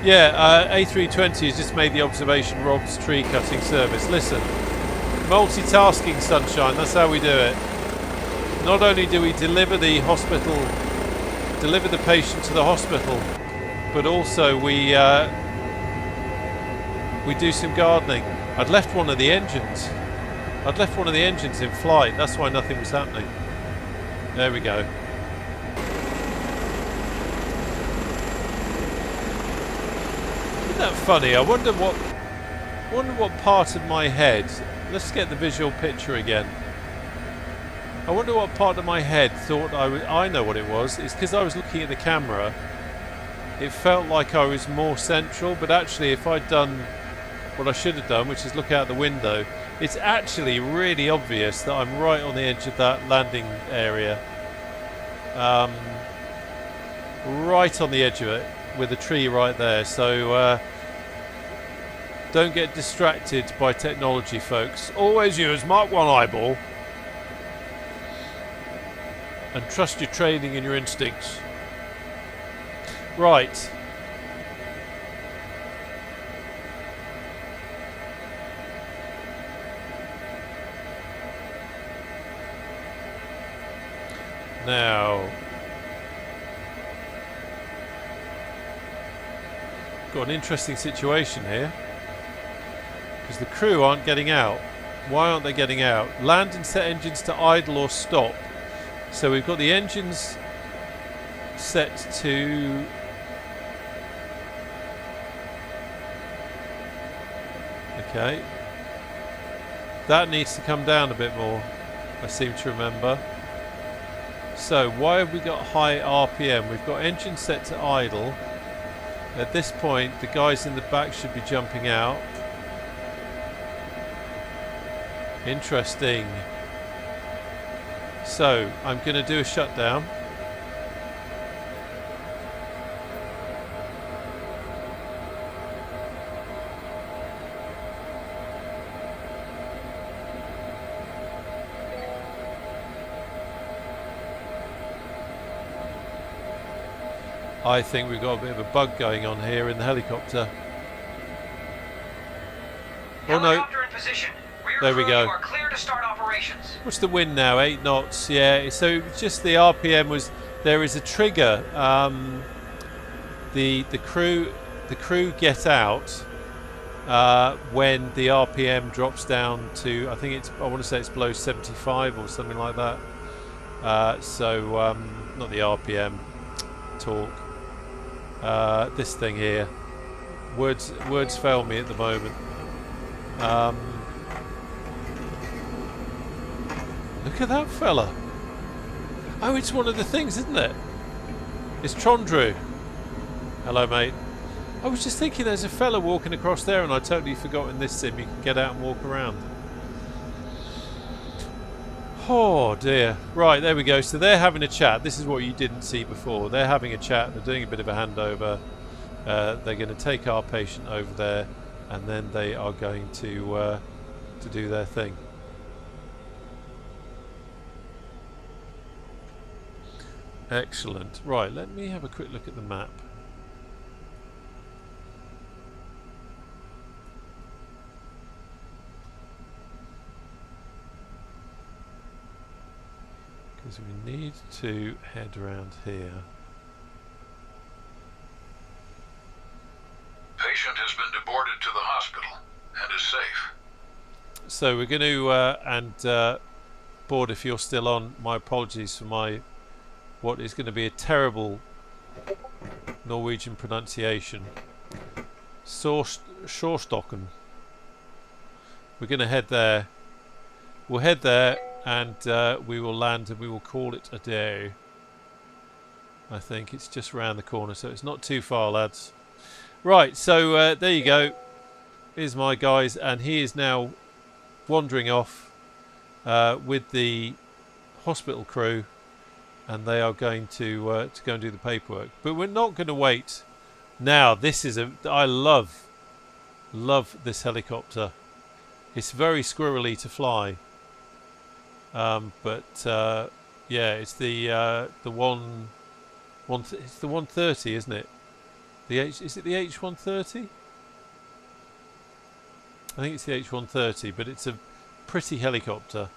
Yeah, A320 has just made the observation Rob's tree cutting service. Listen, multitasking, sunshine, that's how we do it. Not only do we deliver the patient to the hospital, but also we do some gardening. I'd left one of the engines. In flight. That's why nothing was happening. There we go. Isn't that funny? I wonder what part of my head. Let's get the visual picture again. I wonder what part of my head thought I know what it was. It's because I was looking at the camera. It felt like I was more central, but actually if I'd done what I should have done, which is look out the window, it's actually really obvious that I'm right on the edge of that landing area. right on the edge of it with a tree right there. So don't get distracted by technology, folks. Always use Mark 1 eyeball and trust your training and your instincts. Right. Now, got an interesting situation here because the crew aren't getting out. Why aren't they getting out? Land and set engines to idle or stop. So we've got the engines set to okay. That needs to come down a bit more, I seem to remember. So why have we got high RPM? We've got engine set to idle. At this point, the guys in the back should be jumping out. Interesting. So I'm going to do a shutdown. I think we've got a bit of a bug going on here in the helicopter. Oh no. Helicopter in position. Rear There we crew, go. You are clear to start operations. What's the wind now? 8 knots. Yeah. So just the RPM was. There is a trigger. The crew get out when the RPM drops down to. I think it's. I want to say it's below 75 or something like that. Not the RPM. Torque. This thing here. Words fail me at the moment. Look at that fella. Oh, it's one of the things, isn't it? It's Trondru. Hello, mate. I was just thinking there's a fella walking across there and I totally forgot in this sim you can get out and walk around. Oh dear. Right, there we go. So they're having a chat. This is what you didn't see before. They're having a chat. They're doing a bit of a handover. They're going to take our patient over there and then they are going to do their thing. Excellent. Right, let me have a quick look at the map. Because we need to head around here. Patient has been deported to the hospital and is safe. So we're going to, Board, if you're still on, my apologies for my what is going to be a terrible Norwegian pronunciation. Sjorstokken. We're going to head there. We'll head there and we will land and we will call it a day. I think it's just around the corner, so it's not too far, lads. Right, so there you go. Here's my guys, and he is now wandering off with the hospital crew, and they are going to go and do the paperwork. But we're not going to wait. Now, this is I love this helicopter. It's very squirrely to fly. Yeah, it's the it's the 130, isn't it? Is it the H130? I think it's the H130, but it's a pretty helicopter.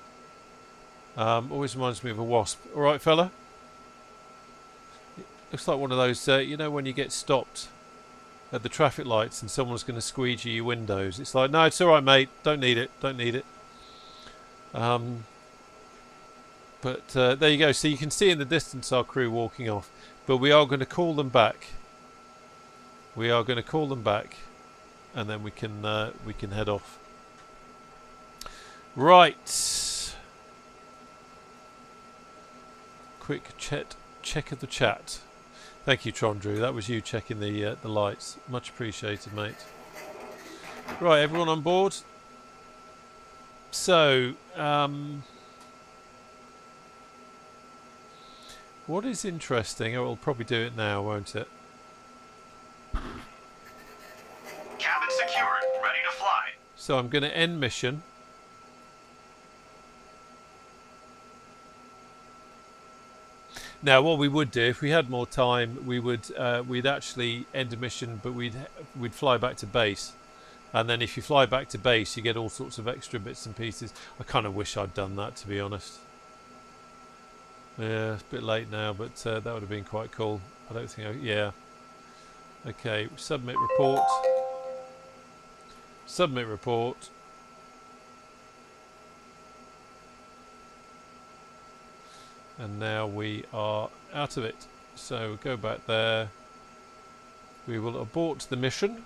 Always reminds me of a Wasp. All right, fella. It looks like one of those. You know when you get stopped at the traffic lights and someone's going to squeegee your windows. It's like, no, it's all right, mate. Don't need it. Don't need it. There you go. So you can see in the distance our crew walking off. But we are going to call them back. We are going to call them back, and then we can head off. Right. Quick check of the chat. Thank you, Trondru. That was you checking the lights. Much appreciated, mate. Right, everyone on board. So What is interesting, I will probably do it now, won't it? Cabin secured, ready to fly. So I'm going to end mission. Now, what we would do if we had more time, we would we'd actually end a mission, but we'd fly back to base, and then if you fly back to base, you get all sorts of extra bits and pieces. I kind of wish I'd done that, to be honest. Yeah, it's a bit late now, but that would have been quite cool. I don't think. Yeah. Okay, submit report. Submit report. And now we are out of it. So go back there. We will abort the mission,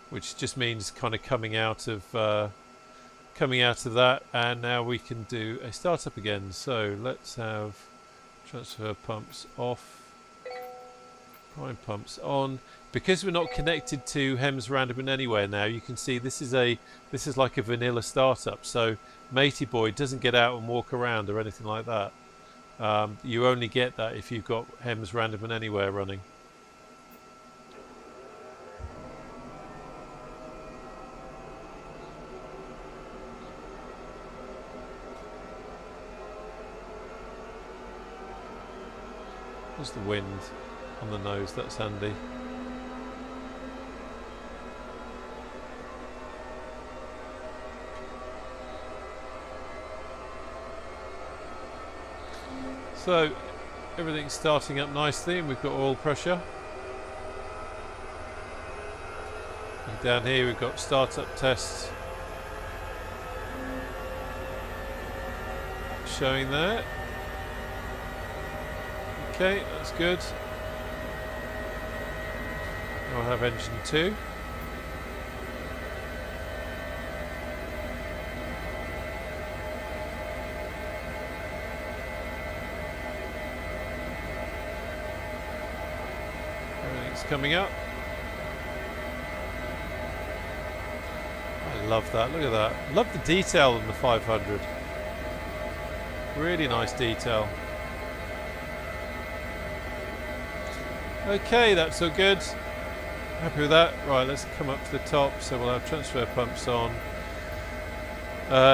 which just means kind of coming out of that, and now we can do a startup again. So let's have transfer pumps off, prime pumps on. Because we're not connected to HEMS Random and Anywhere now, you can see this is like a vanilla startup. So Matey Boy doesn't get out and walk around or anything like that. You only get that if you've got HEMS Random and Anywhere running. There's the wind on the nose, that's handy. So everything's starting up nicely, and we've got oil pressure. And down here we've got startup tests showing there. Okay, that's good. Now we'll have engine 2. Everything's coming up. I love that, look at that. Love the detail on the 500. Really nice detail. Okay, that's all good. Happy with that. Right, let's come up to the top. So we'll have transfer pumps on.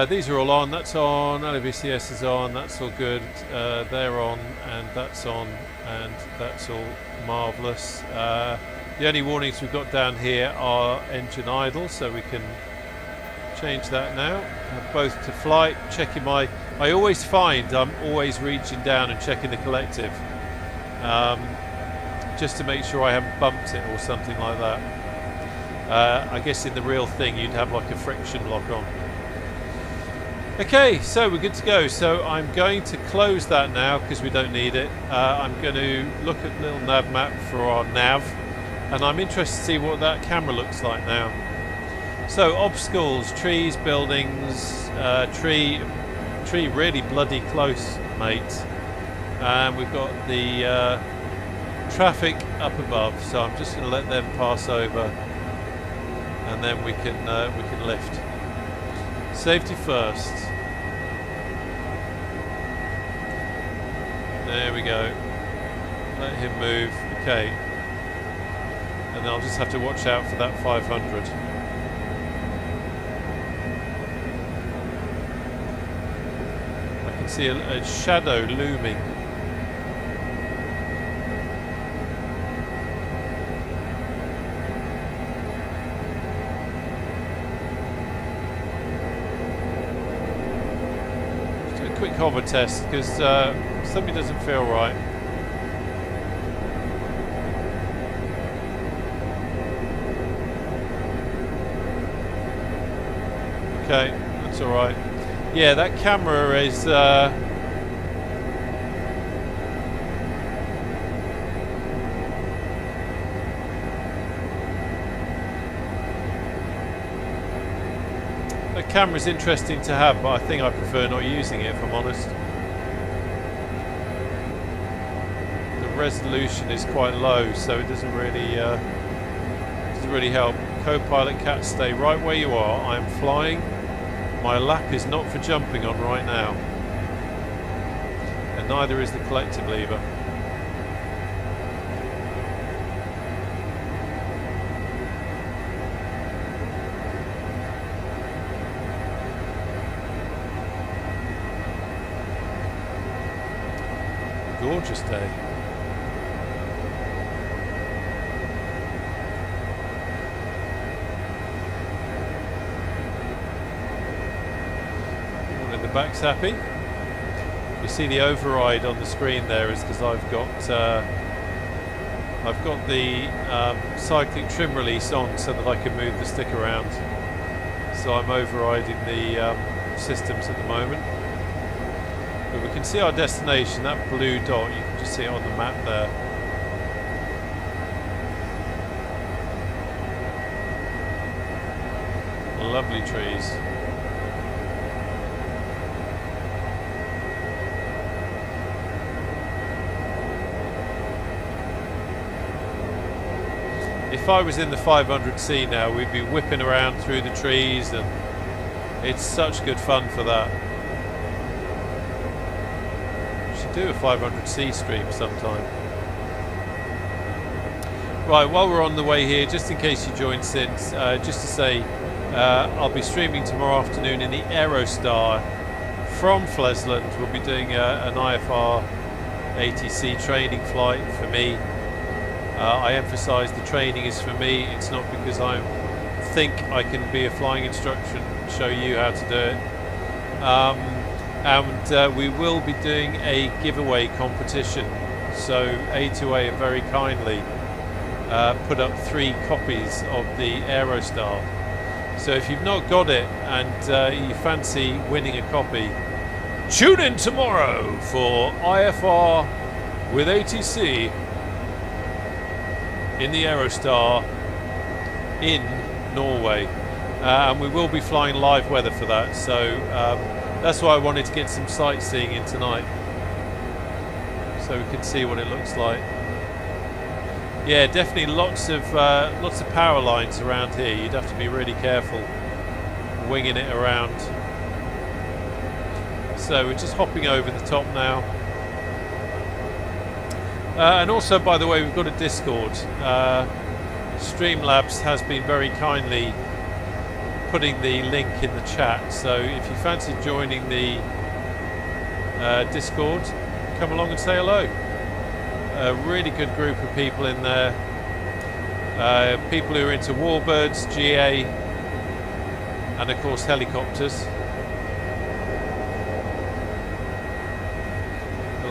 These are all on. That's on. LVCS is on. That's all good. They're on, and that's on, and that's all marvellous. The only warnings we've got down here are engine idle, so we can change that now. Both to flight. Checking my. I always find I'm always reaching down and checking the collective. Just to make sure I haven't bumped it or something like that. I guess in the real thing you'd have like a friction lock on. Okay, so we're good to go. So I'm going to close that now because we don't need it. I'm going to look at the little nav map for our nav, and I'm interested to see what that camera looks like now. So obstacles, trees, buildings, tree really bloody close, mate. And we've got the traffic up above, so I'm just going to let them pass over, and then we can lift. Safety first. There we go. Let him move. Okay. And I'll just have to watch out for that 500. I can see a shadow looming. Quick hover test because something doesn't feel right. Okay, that's all right. Yeah, that camera is the camera's interesting to have, but I think I prefer not using it if I'm honest. The resolution is quite low, so it doesn't really help. Co-pilot Cat, stay right where you are. I'm flying. My lap is not for jumping on right now. And and neither is the collective lever. Gorgeous day. The back's happy. You see the override on the screen there is because I've got the cyclic trim release on so that I can move the stick around. So I'm overriding the systems at the moment. But we can see our destination, that blue dot, you can just see it on the map there. Lovely trees. If I was in the 500C now, we'd be whipping around through the trees, and it's such good fun for that. We should do a 500C stream sometime. Right, while we're on the way here, just in case you joined since, just to say, I'll be streaming tomorrow afternoon in the Aerostar from Flesland. We'll be doing an IFR ATC training flight for me. I emphasise the training is for me. It's not because I think I can be a flying instructor and show you how to do it. And we will be doing a giveaway competition. So A2A have very kindly put up 3 copies of the Aerostar. So if you've not got it and you fancy winning a copy, tune in tomorrow for IFR with ATC in the Aerostar in Norway, and we will be flying live weather for that, so that's why I wanted to get some sightseeing in tonight so we can see what it looks like. Yeah, definitely lots of power lines around here. You'd have to be really careful winging it around. So we're just hopping over the top now. And also, by the way, we've got a Discord. Streamlabs has been very kindly putting the link in the chat. So if you fancy joining the Discord, come along and say hello. A really good group of people in there. People who are into warbirds, GA, and of course helicopters.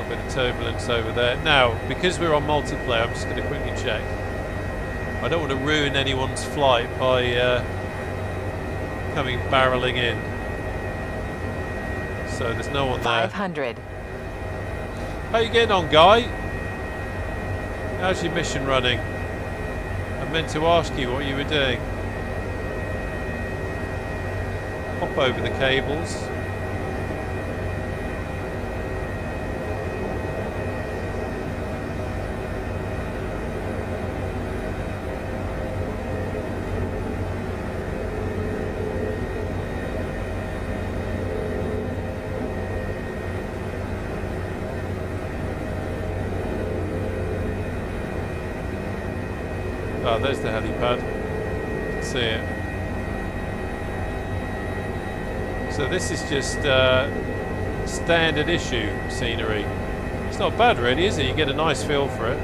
Bit of turbulence over there. Now, because we're on multiplayer, I'm just going to quickly check. I don't want to ruin anyone's flight by coming barreling in. So there's no one there. 500. How you getting on, Guy? How's your mission running? I meant to ask you what you were doing. Hop over the cables. Oh, there's the helipad. See it. So this is just standard issue scenery. It's not bad really, is it? You get a nice feel for it.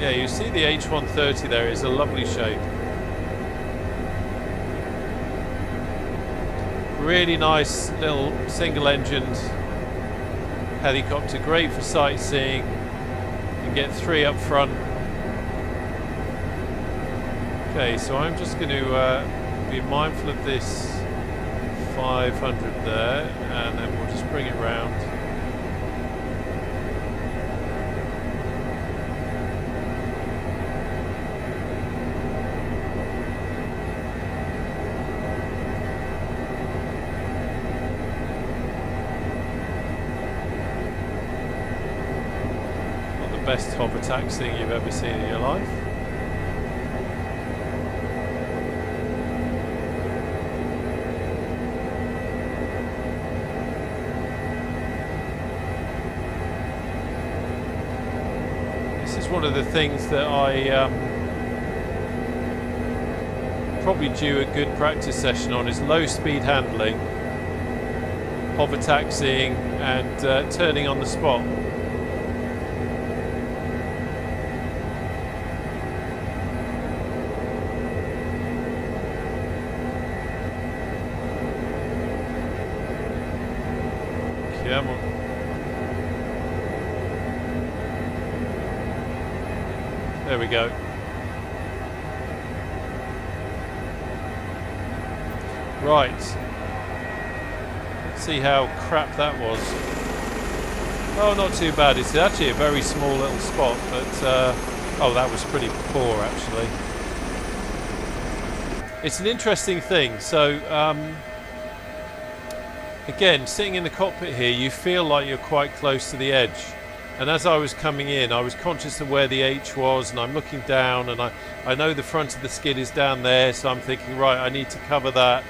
Yeah, you see the H130 there is a lovely shape. Really nice little single-engined helicopter, great for sightseeing. You get 3 up front. Okay, so I'm just going to be mindful of this 500 there, and then we'll just bring it round. Best hover taxiing you've ever seen in your life. one of the things that I probably due a good practice session on, is low speed handling, hover taxiing, and turning on the spot. Come on. There we go. Right. Let's see how crap that was. Oh, not too bad. It's actually a very small little spot, but oh, that was pretty poor actually. It's an interesting thing. So again, sitting in the cockpit here, you feel like you're quite close to the edge. And as I was coming in, I was conscious of where the H was, and I'm looking down, and I know the front of the skid is down there, so I'm thinking, right, I need to cover that.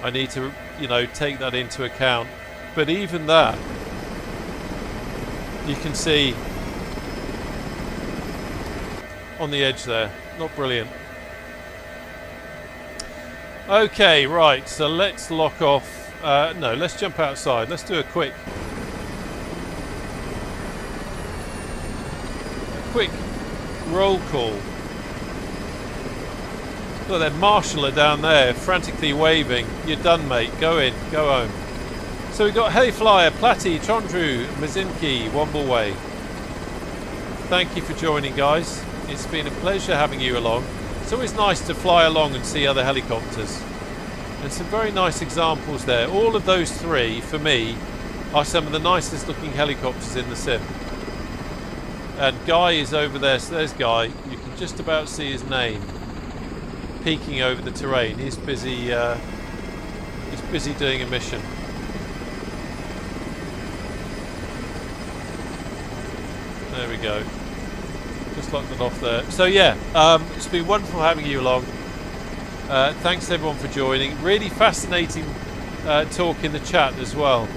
I need to, you know, take that into account. But even that, you can see on the edge there. Not brilliant. Okay, right, so let's lock off. No, let's jump outside. Let's do a quick roll call. Look, that marshal are down there frantically waving. You're done, mate. Go in, go home. So we've got Hellflyer, Platy, Chondru, Mazinki, Wombleway. Thank you for joining, guys. It's been a pleasure having you along. It's always nice to fly along and see other helicopters. And some very nice examples there. All of those three, for me, are some of the nicest looking helicopters in the sim. And Guy is over there, so there's Guy. You can just about see his name peeking over the terrain. He's busy doing a mission. There we go. Just locked it off there. So yeah, it's been wonderful having you along. Thanks everyone for joining. Really fascinating talk in the chat as well.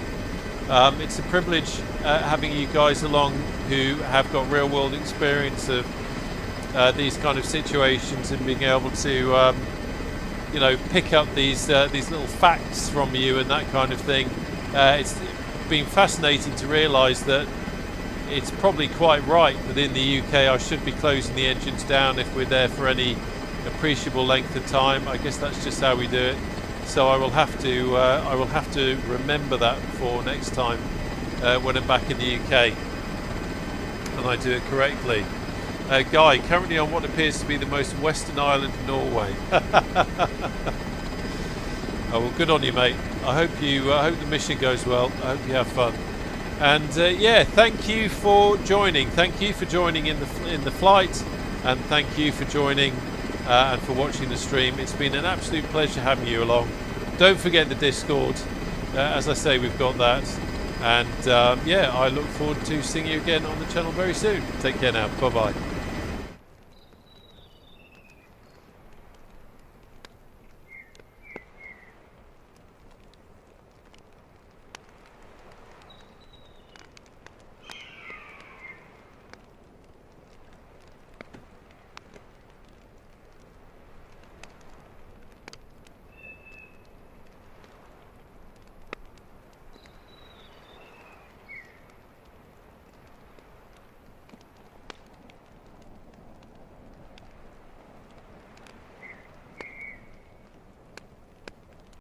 It's a privilege having you guys along who have got real world experience of these kind of situations, and being able to you know, pick up these little facts from you and that kind of thing. It's been fascinating to realise that it's probably quite right that in the UK I should be closing the engines down if we're there for any appreciable length of time. I guess that's just how we do it. So I will have to remember that for next time when I'm back in the UK and I do it correctly. Guy, currently on what appears to be the most western island in Norway. Oh well, good on you, mate. I hope the mission goes well. I hope you have fun. And yeah, thank you for joining. Thank you for joining in the flight, and thank you for joining and for watching the stream. It's been an absolute pleasure having you along. Don't forget the Discord. As I say, we've got that. And yeah, I look forward to seeing you again on the channel very soon. Take care now. Bye bye.